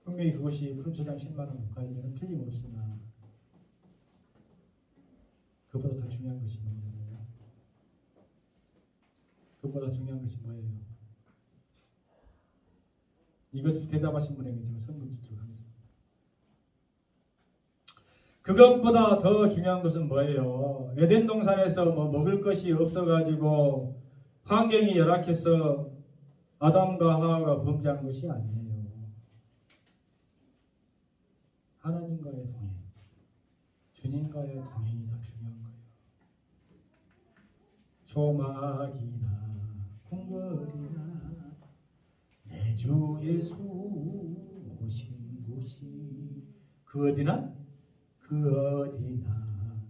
분명히 그것이 푸른 초장 10만 원 물가이면 틀림없으나 그보다 더 중요한 것이 뭐냐면요. 그보다 중요한 것이 뭐예요? 이것을 대답하신 분에게 제가 선물 드리도록 하겠습니다. 그것보다 더 중요한 것은 뭐예요? 에덴 동산에서 뭐 먹을 것이 없어가지고 환경이 열악해서 아담과 하와가 범죄한 것이 아니에요. 하나님과의 동행, 주님과의 동행이 더 중요한 거예요. 조막이나 궁궐이나 내 주 예수 오신 곳이 그 어디나? 그 어디나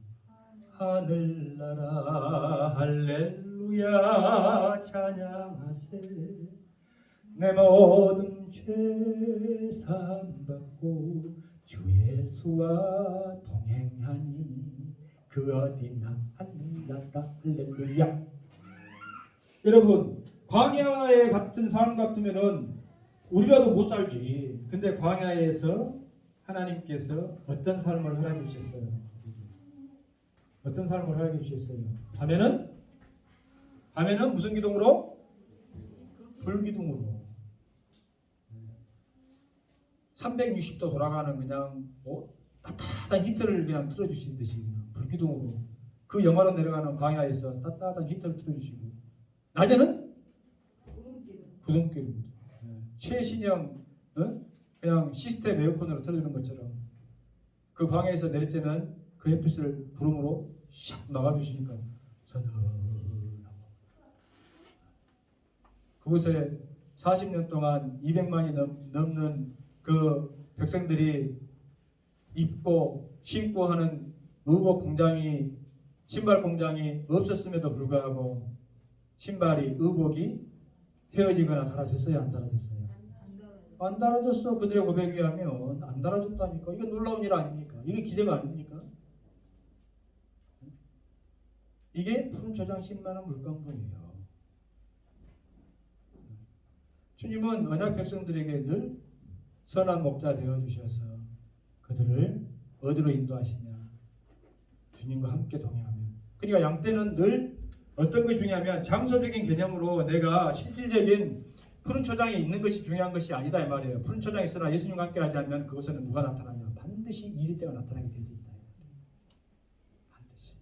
하늘나라 할렐루야 찬양하세 내 모든 죄 사함받고 주 예수와 동행하니 그 어디나 하늘나라 할렐루야. 여러분 광야에 같은 삶 같으면은 우리라도 못 살지. 근데 광야에서 하나님께서 어떤 삶을 허락해 주셨어요? 어떤 삶을 허락해 주셨어요? 밤에는 무슨 기둥으로? 불기둥으로 360도 돌아가는 그냥 따뜻한 히터를 그냥 틀어주신 듯이 그냥 불기둥으로 그 영하로 내려가는 광야에서 따뜻한 히터를 틀어주시고 낮에는 구름기둥 최신형 그냥 시스템 에어컨으로 틀어주는 것처럼 그 방에서 내릴 때는 그 햇빛을 구름으로 샥 막아주시니까 서늘하고 그곳에 40년 동안 200만이 넘는 그 백성들이 입고 신고 하는 의복 공장이 신발 공장이 없었음에도 불구하고 신발이 의복이 헤어지거나 달아졌어요? 안 달아졌어요? 안 달아졌어. 그들의 고백에 의하면 안 달아졌다니까. 이거 놀라운 일 아닙니까? 이게 기대가 아닙니까? 이게 푸른 초장 10만원 물건거예요. 주님은 언약 백성들에게 늘 선한 목자 되어주셔서 그들을 어디로 인도하시냐? 주님과 함께 동행하면. 그러니까 양떼는 늘 어떤 것이 중요하면 장소적인 개념으로 내가 실질적인 푸른 초장에 있는 것이 중요한 것이 아니다 이 말이에요. 푸른 초장에 있으나 예수님과 함께 하지 않으면 그곳에는 누가 나타나냐? 반드시 이리 때가 나타나게 되어 있다. 반드시.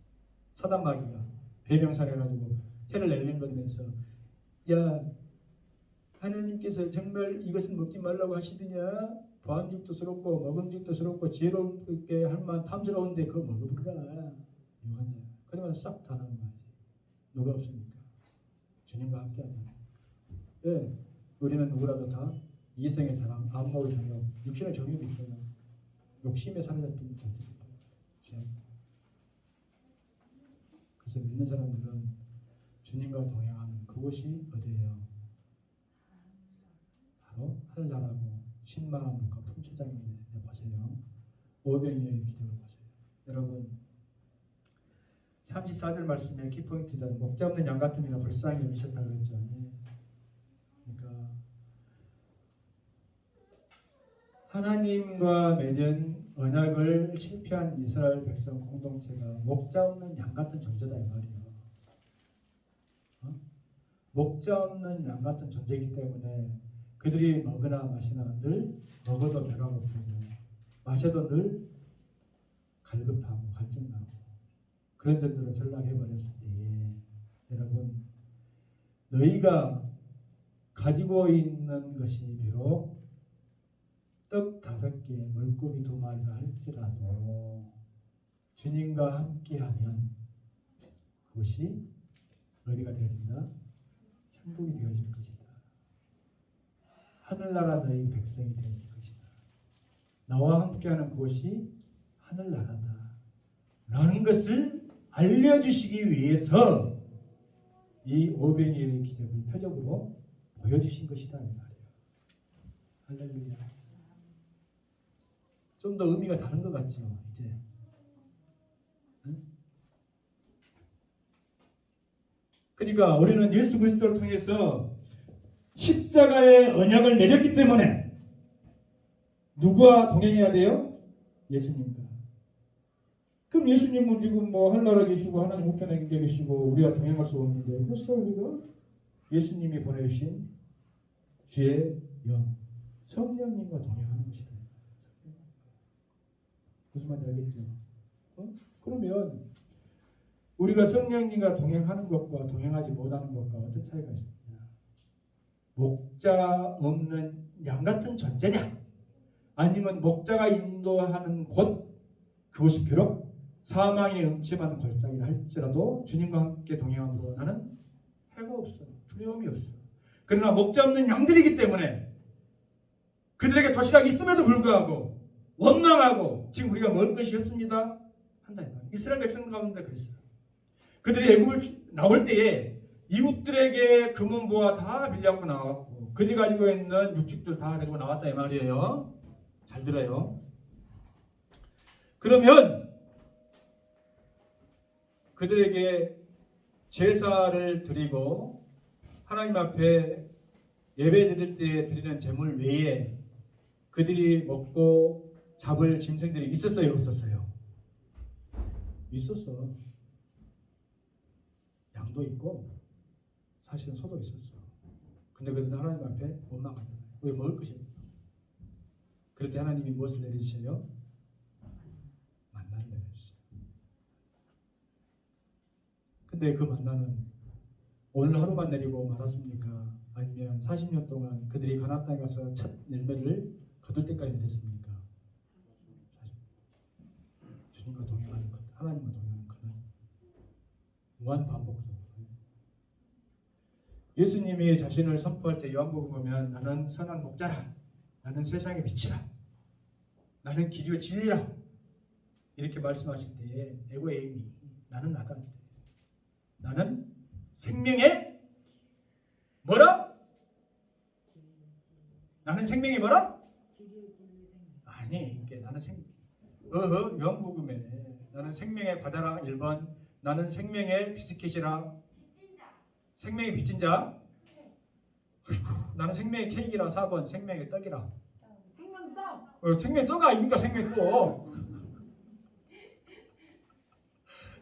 사단 마귀가 배명사해가지고 해를 낼름거리면서 야 하나님께서 정말 이것은 먹지 말라고 하시더냐? 보안죽도 먹음죽도 스럽고 지혜롭게 할 만한 탐스러운데 그거 먹어보라. 그러면 싹 다 나는 거지. 누가 없습니까? 주님과 함께 하자. 예, 우리는 누구라도 다 이성의 자랑, 안목의 자랑, 육신의 정욕이 있어요. 욕심에 사로잡힌 자들입니다. 그래서 믿는 사람들은 주님과 동행하는 그곳이 어디예요? 바로 하늘나라고 10만원 물가 품초장입니다. 보세요. 오병이어의 기적을 보세요. 여러분 34절 말씀에 키포인트다. 목자 없는 양 같음이나 불쌍히 여기셨다고 그랬죠. 그러니까 하나님과 맺은 언약을 실패한 이스라엘 백성 공동체가 목자 없는 양 같은 존재다 이 말이에요. 목자 없는 양 같은 존재이기 때문에 그들이 먹으나 마시나 늘 먹어도 배가 고프고 마셔도 늘 갈급하고 갈증나고 그런 정도로 전락해버렸을 때에 여러분 너희가 가지고 있는 것이 비록 떡 5개 물고기 2마리라 할지라도 주님과 함께하면 그것이 어디가 되어진다? 천국이 되어질 것이다. 하늘나라 너희 백성이 되어질 것이다. 나와 함께하는 그것이 하늘나라다. 라는 것을 알려주시기 위해서 이 오병이어의 기적을 표적으로 보여주신 것이다 이 말이에요. 할렐루야. 좀 더 의미가 다른 것 같죠 이제. 응? 그러니까 우리는 예수 그리스도를 통해서 십자가의 언약을 맺었기 때문에 누구와 동행해야 돼요? 예수님과. 그럼 예수님은 지금 뭐 하늘나라 계시고 하나님 우편에 계시고 우리가 동행할 수 없는데 그래서 우리가 예수님이 보내주신 주의 영 성령님과 동행하는 것이다. 무슨 말인지 알겠죠? 그러면 우리가 성령님과 동행하는 것과 동행하지 못하는 것과 어떤 차이가 있습니까? 목자 없는 양 같은 존재냐? 아니면 목자가 인도하는 곳 그것이 비록 사망의 음침한 골짜기를 할지라도 주님과 함께 동행함으로 나는 해가 없어. 두려움이 없어. 그러나 목자 없는 양들이기 때문에 그들에게 도시락이 있음에도 불구하고 원망하고 지금 우리가 먹을 것이 없습니다 한다. 이스라엘 백성 가운데 그랬어요. 그들이 애굽을 나올 때에 이웃들에게 금은보화 다 빌려갖고 나왔고 그들이 가지고 있는 육축들 다 데리고 나왔다 이 말이에요. 잘 들어요. 그러면 그들에게 제사를 드리고 하나님 앞에 예배 드릴 때 드리는 제물 외에 그들이 먹고 잡을 짐승들이 있었어요 없었어요? 있었어. 양도 있고 사실은 소도 있었어. 근데 그들은 하나님 앞에 원망하잖아요. 왜 먹을 것이 없어. 그럴 때 하나님이 무엇을 내려주셔요? 만나를 내려주셔요. 근데 그 만나는 오늘 하루만 내리고 말았습니까? 아니면 40년 동안 그들이 가나안 땅에 가서 첫 열매를 거둘 때까지 내렸습니까? 주님과 동행하는 것, 하나님과 동행하는 것, 무한 반복적으로. 예수님이 자신을 선포할 때 요한복음 보면 나는 선한 목자라, 나는 세상의 빛이라, 나는 길이요 진리라 이렇게 말씀하실 때에 에고에이미 나는 나다. 나는 생명의 뭐라? 나는 생명의 뭐라? 아니, 이게 나는 요한복음에 나는 생명의 과자라 1번, 나는 생명의 비스킷이라, 생명의 빚진 자, 나는 생명의 케이크라 4번, 생명의 떡이라. 생명떡? 생명의 떡 아닙니까? 생명의 떡.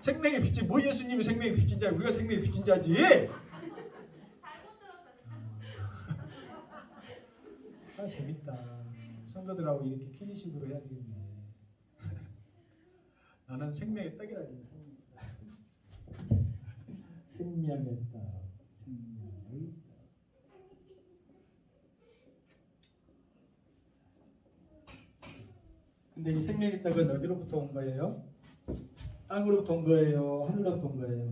생명의 빚진, 뭐 예수님이 생명의 빚진 자야, 우리가 생명의 빚진 자지. 아, 재밌다. 성도들하고 이렇게 퀴즈식으로 해야 되겠네. 나는 생명의 떡이라 그래. 생명의 떡, 생명의 떡. 근데 이 생명의 떡은 어디로부터 온 거예요? 땅으로부터 온 거예요? 하늘로부터 온 거예요?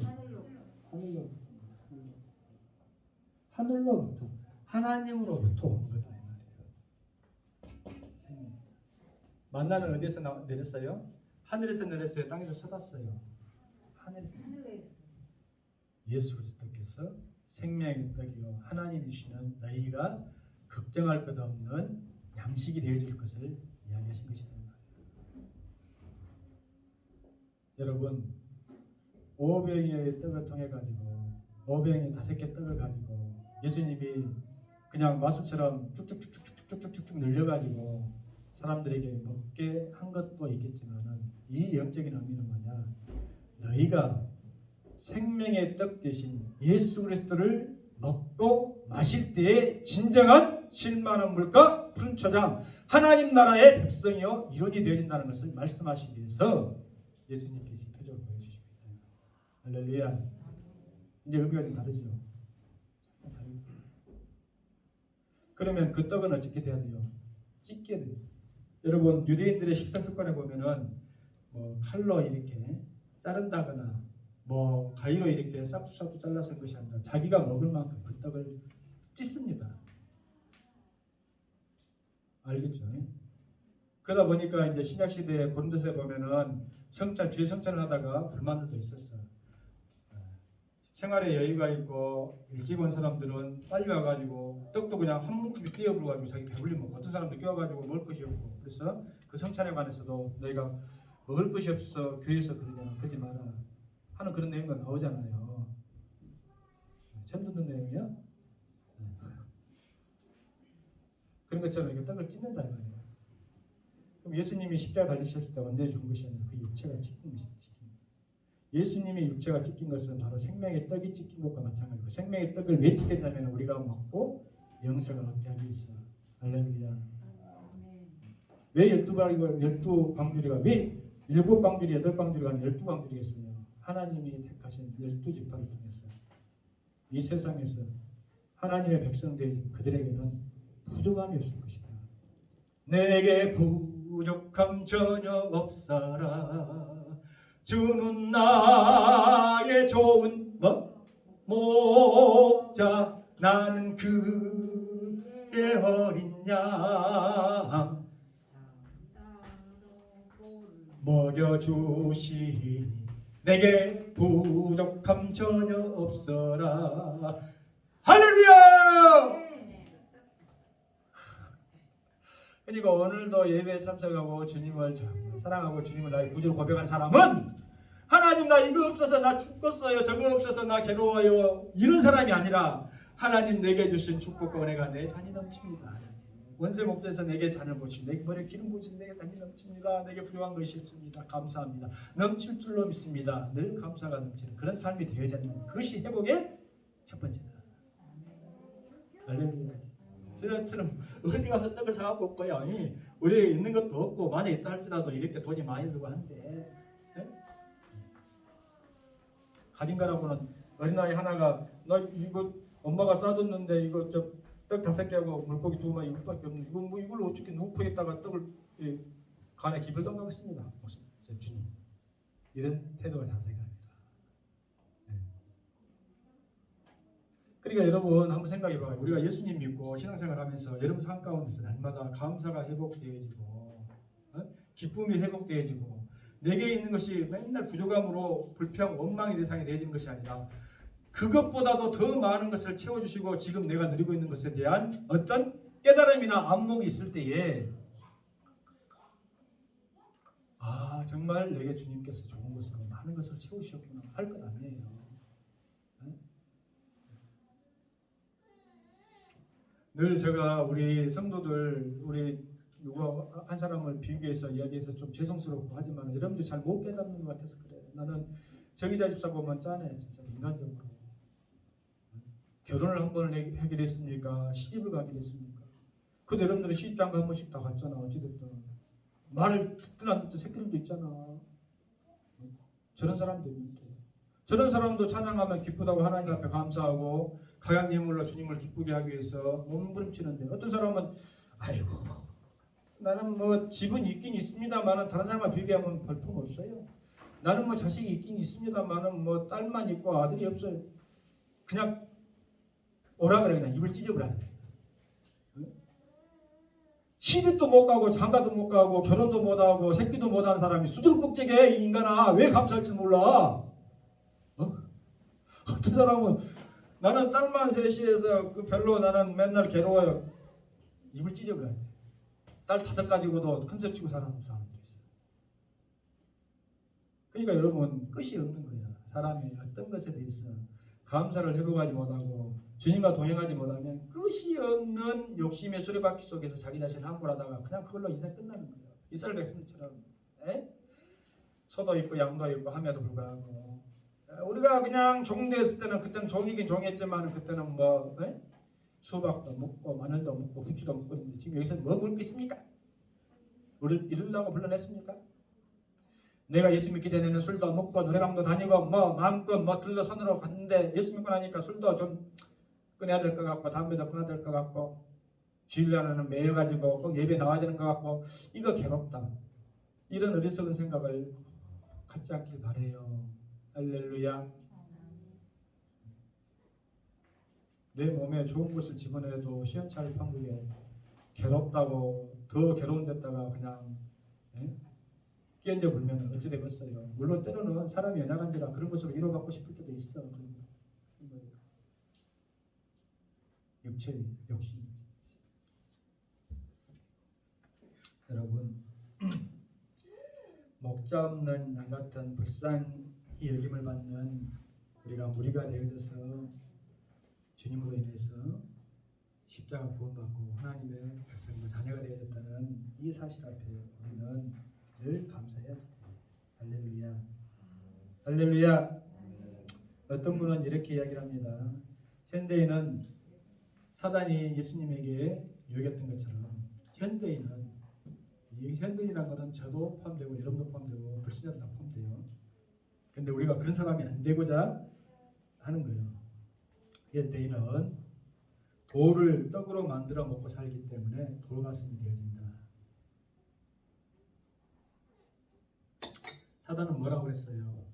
하늘로부터. 하늘로부터. 하나님으로부터 온 거다. 만나는 어디에서 내렸어요? 하늘에서 내렸어요? 땅에서 쏟았어요? 하늘에서. 예수 그리스도께서 생명의 떡이요 하나님이 주시는 너희가 걱정할 것 없는 양식이 되어줄 것을 이야기하신 것이다. 여러분, 5병의 떡을 통해 가지고 5병의 5개 떡을 가지고 예수님이 그냥 마술처럼 쭉쭉쭉쭉쭉쭉쭉 늘려가지고 사람들에게 먹게 한 것도 있겠지만은 이 영적인 의미는 뭐냐? 너희가 생명의 떡 대신 예수 그리스도를 먹고 마실 때의 진정한 실만한 물과 푸른 초장 하나님 나라의 백성이요 이론이 되어진다는 것을 말씀하시기 위해서 예수님께서 표적을 보여주십니다. 할렐루야. 이제 의미가 좀 다르죠. 그러면 그 떡은 어떻게 돼야 돼요? 찢게 돼요. 여러분, 유대인들의 식사 습관에 보면은 뭐 칼로 이렇게 자른다거나 뭐 가위로 이렇게 싹둑싹둑 잘라서 한 것이 아니라 자기가 먹을 만큼 그 떡을 찢습니다. 알겠죠? 그러다 보니까 이제 신약 시대에 고린도서에 보면은 성찬 주의 성찬을 하다가 불만들도 있었어. 생활에 여유가 있고 일찍 온 사람들은 빨리 와가지고 떡도 그냥 한 뭉큼이 띄어불어가지고 자기 배불리 먹고 어떤 사람들 껴가지고 먹을 것이 없고 그래서 그 성찬에 관해서도 너희가 먹을 것이 없어서 교회에서 그러냐 그러지 마라 하는 그런 내용이 나오잖아요. 처음 듣는 내용이야? 그런 것처럼 이게 떡을 찢는다 이 말이에요. 그럼 예수님이 십자가 달리셨을 때 언제 죽은 것이 아니라 그 육체가 찢긴 것이지. 예수님의 육체가 찢긴 것은 바로 생명의 떡이 찢긴 것과 마찬가지고 생명의 떡을 왜 찢겼냐면 우리가 먹고 영생을 얻게 하기 위해서. 할렐루야. 왜 12광주리가 왜 7광주리, 8광주리가 아니라 12광주리겠어요? 하나님이 택하신 12지파를 통해서 이 세상에서 하나님의 백성들 그들에게는 부족함이 없을 것이다. 내게 부족함 전혀 없사라. 주는 나의 좋은 목자 나는 그의 어린 양 먹여주시니 내게 부족함 전혀 없어라. 할렐루야. 그러니까 오늘도 예배에 참석하고 주님을 사랑하고 주님을 나의 구주로 고백하는 사람은 하나님 나 이거 없어서 나 죽겠어요, 저거 없어서 나 괴로워요 이런 사람이 아니라 하나님 내게 주신 축복과 은혜가 내 잔이 넘칩니다. 원세 목자에서 내게 잔을 부으시고 내 머리에 기름 부으시고 내게 잔이 넘칩니다. 내게 부요한 것이 없습니다. 감사합니다. 넘칠 줄로 믿습니다. 늘 감사가 넘치는 그런 삶이 되어야 하는 그것이 회복의 첫 번째다. 할렐루야. 저처럼 어디 가서 떡을 사갖고 올 거야. 우리에 있는 것도 없고 만에 있다 할지라도 이렇게 돈이 많이 들고 한데 네? 가진 거라고는 어린아이 하나가 나 이거 엄마가 싸줬는데 이거 떡 5개하고 물고기 2마리 이것밖에 없는데 이걸 어떻게 누구에다가 떡을 간에 기별도 안 하겠습니다. 주님 이런 태도가 자세가 아니라. 네. 그러니까 여러분 한번 생각해봐요. 우리가 예수님 믿고 신앙생활하면서 여러분 삶 가운데서 날마다 감사가 회복되어지고 기쁨이 회복되어지고 내게 있는 것이 맨날 부족함으로 불평, 원망의 대상이 되어지는 것이 아니라 그것보다도 더 많은 것을 채워주시고 지금 내가 누리고 있는 것에 대한 어떤 깨달음이나 안목이 있을 때에 정말 내게 주님께서 좋은 것으로 많은 것을 채우셨구나 할 것 아니에요. 네? 늘 제가 우리 성도들 우리 누가 한 사람을 비교해서 이야기해서 좀 죄송스럽고 하지만 여러분들이 잘 못 깨닫는 것 같아서 그래. 나는 정의자 집사 보면 짠해 진짜 인간적으로. 결혼을 한 번을 하기로 했습니까? 시집을 가기로 했습니까? 근데 여러분들은 시집장가 한 번씩 다 갔잖아. 어찌됐든 말을 듣든 안 듣든 새끼들도 있잖아. 저런 사람도 있는데 저런 사람도 찬양하면 기쁘다고 하나님 앞에 감사하고 가양 예물로 주님을 기쁘게 하기 위해서 몸부림치는데 어떤 사람은 아이고 나는 뭐 집은 있긴 있습니다만은 다른 사람과 비교하면 볼품 없어요. 나는 뭐 자식이 있긴 있습니다만은 뭐 딸만 있고 아들이 없어요. 그냥 오라 그래 그냥 입을 찢어버려야 돼. 시집도 못 가고 장가도 못 가고 결혼도 못 하고 새끼도 못 하는 사람이 수두룩복제게 이 인간아 왜 감사할 줄 몰라? 어떤 사람은 나는 딸만 셋이해서 별로 나는 맨날 괴로워요. 입을 찢어버려야 돼. 딸 5 가지고도 컨셉 치고 사는 사람도 있어요. 그러니까 여러분 끝이 없는 거야. 사람이 어떤 것에 대해서 감사를 회복하지 못하고 주님과 동행하지 못하면 끝이 없는 욕심의 수레바퀴 속에서 자기 자신을 함몰하다가 그냥 그걸로 인생 끝나는 거예요. 이스라엘 백성처럼 소도 있고 양도 있고 함에도 불구하고 우리가 그냥 종되었을 때는 그때는 종이긴 종했지만 그때는 뭐 수박도 먹고 마늘도 먹고 후추도 먹고 있는데 지금 여기서 뭐 먹을 게 있습니까? 우리를 이루려고 불러냈습니까? 내가 예수 믿기 전에는 술도 먹고 노래방도 다니고 뭐 마음껏 뭐 들러 산으로 갔는데 예수 믿고 나니까 술도 좀 끊어야 될 것 같고 담배도 끊어야 될 것 같고 주일날에는 매여가지고 꼭 예배 나와야 되는 것 같고 이거 괴롭다. 이런 어리석은 생각을 갖지 않길 바래요. 할렐루야. 내 몸에 좋은 것을 집어넣어도 시원찮을 판국에 괴롭다고 더 괴로운 데다가 그냥 끼얹어 불면 어찌 되겠어요. 물론 때로는 사람이 연약한지라 그런 것으로 위로받고 싶을 때도 있어. 육체의 욕심. 여러분 목자 없는 양 같은 불쌍히 여김을 받는 우리가 무리가 되어져서 주님으로 인해서 십자가 구원받고 하나님의 백성과 자녀가 되어졌다는 이 사실 앞에 우리는 늘 감사해야지. 할렐루야. 할렐루야. 어떤 분은 이렇게 이야기를 합니다. 현대인은 사단이 예수님에게 유혹했던 것처럼 현대인이라는 것은 저도 포함되고 여러분도 포함되고 불신자도 다 포함돼요. 근데 우리가 그런 사람이 안 되고자 하는 거예요. 현대인은 돌을 떡으로 만들어 먹고 살기 때문에 돌가슴이 되어진다. 사단은 뭐라고 그랬어요?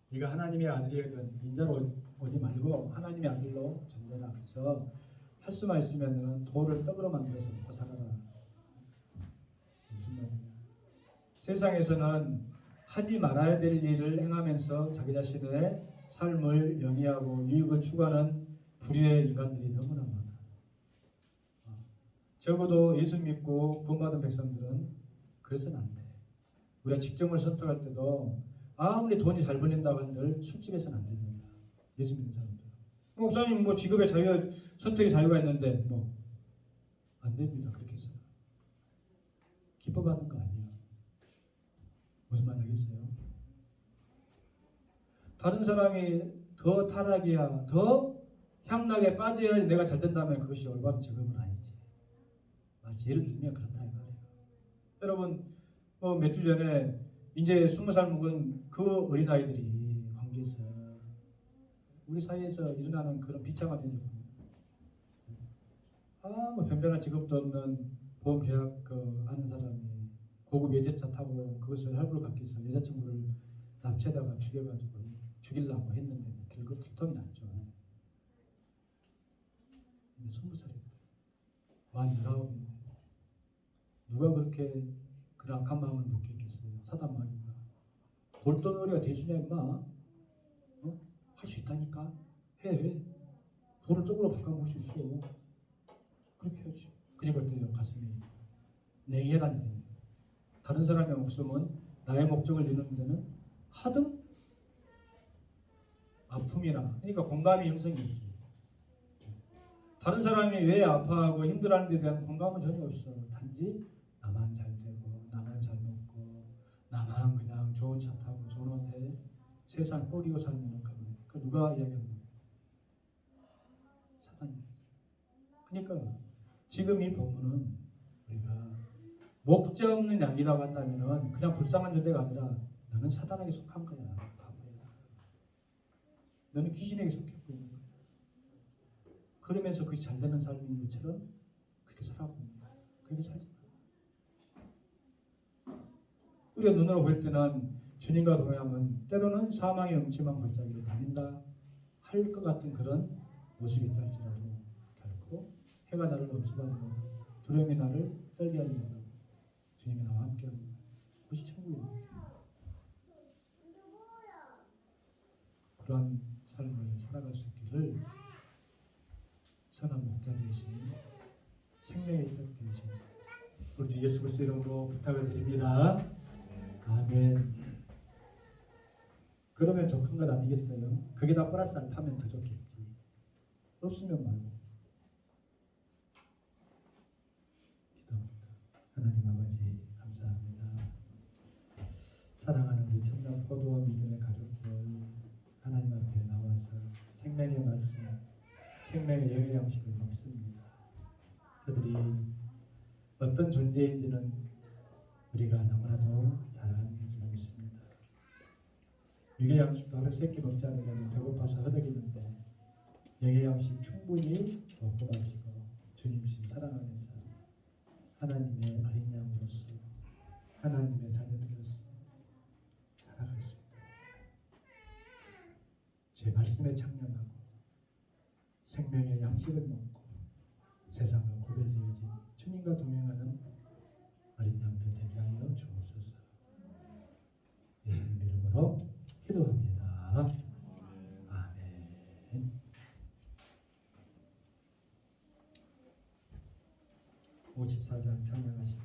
네가 하나님의 아들이든 인자로 오지 말고 하나님의 아들로 존재라. 그래서 할 수만 있으면 돌을 떡으로 만들어서 먹고 살아라. 무슨 말이냐? 세상에서는 하지 말아야 될 일을 행하면서 자기 자신의 삶을 영위하고 유익을 추구하는 불의의 인간들이 너무나 많아. 적어도 예수 믿고 구원받은 백성들은 그래서는 안 돼. 우리가 직종을 선택할 때도 아무리 돈이 잘 벌린다고 한들 술집에서는 안 됩니다. 예수 믿는 사람들. 목사님 뭐 직업의 자유, 선택의 자유가 있는데 뭐 안 됩니다. 그렇게 해서 기뻐받는 거 아니에요. 무슨 말 알겠어요? 다른 사람이 더 타락이야, 더 향락에 빠져야 내가 잘 된다면 그것이 올바른 직업은 아니지. 마치 예를 들면 그렇다 이 말이에요. 여러분 몇 주 전에 이제 20살 먹은 그 어린아이들이 광주에서 우리 사이에서 일어나는 그런 비참한 일입니다. 뭐 변변한 직업도 없는 보험 계약 하는 사람이 고급 외제차 타고 그것을 할부로 갚기 위해서 여자친구를 납치에다가 죽여가지고 죽이려고 했는데 들통이 났죠. 근데 20살이었대. 만 19인데 누가 그렇게 그 악한 마음을 못 했겠어요. 사단마귀가. 돌덩어리가 대수냐 임마. 어? 할 수 있다니까. 해. 돌을 떡으로 바꿔볼 수 있어. 그렇게 해야지. 그러니까 또 가슴이 냉혈한이 되는 거예요. 다른 사람이 없으면 나의 목적을 이루는 데는 하등 아픔이나 그러니까 공감이 형성이 되죠. 다른 사람이 왜 아파하고 힘들어하는 데 대한 공감은 전혀 없어. 단지 나만 잘 되고 나만 잘 먹고 나만 그냥 좋은 차 타고 좋은 옷 해 세상 뽀리고 살면 그거예요. 그 누가 이야기하는 거예요? 사단이. 그러니까 지금 이 본문은 우리가 목적 없는 양이라고 한다면은 그냥 불쌍한 존재가 아니라 너는 사단에게 속한 거야. 바보야. 너는 귀신에게 속했고 있는 거야. 그러면서 그것이 잘 되는 삶인 것처럼 그렇게 살아봅니다. 그렇게 살지 마. 우리가 눈으로 볼 때는 주님과 동행하면 때로는 사망의 음침한 골짜기를 다닌다 할 것 같은 그런 모습이 있다 할지라도 결코 해가 나를 엄습하지 못하고 두려움이 나를 떨게 하지 못하고 주님이 나와 함께합니다. 그것이 천국입니다. 그런 삶을 살아갈 수 있기를 선한 목자 되신 생명의 떡 되신 우리 주 예수 그리스도 이름으로 부탁을 드립니다. 아멘. 그러면 좋은 건 아니겠어요? 그게 다 플러스 알파면 더 좋겠지. 없으면 말고. 기도합니다. 하나님 아버지 감사합니다. 사랑하는 우리 청년 포도와 믿음의 가족들 하나님 앞에 나와서 생명의 말씀, 생명의 영의 양식을 먹습니다. 그들이 어떤 존재인지는 우리가 너무나도 잘 아는 줄 믿습니다. 육의 양식도 하루 세끼 먹지 않으면 배고파서 허덕이는데 영의 양식 충분히 먹고 마시고 주님신 사랑 안에서 하나님의 어린 양으로서 하나님의 자녀들로서 살아갈 수 있다. 제 말씀에 창념하고 생명의 양식을 먹고 세상과 구별되어진 주님과 동행하는 어린 양들 되게 하여 주옵소서. 예수님 이름으로 기도합니다. 아멘. 54장 찬양하시고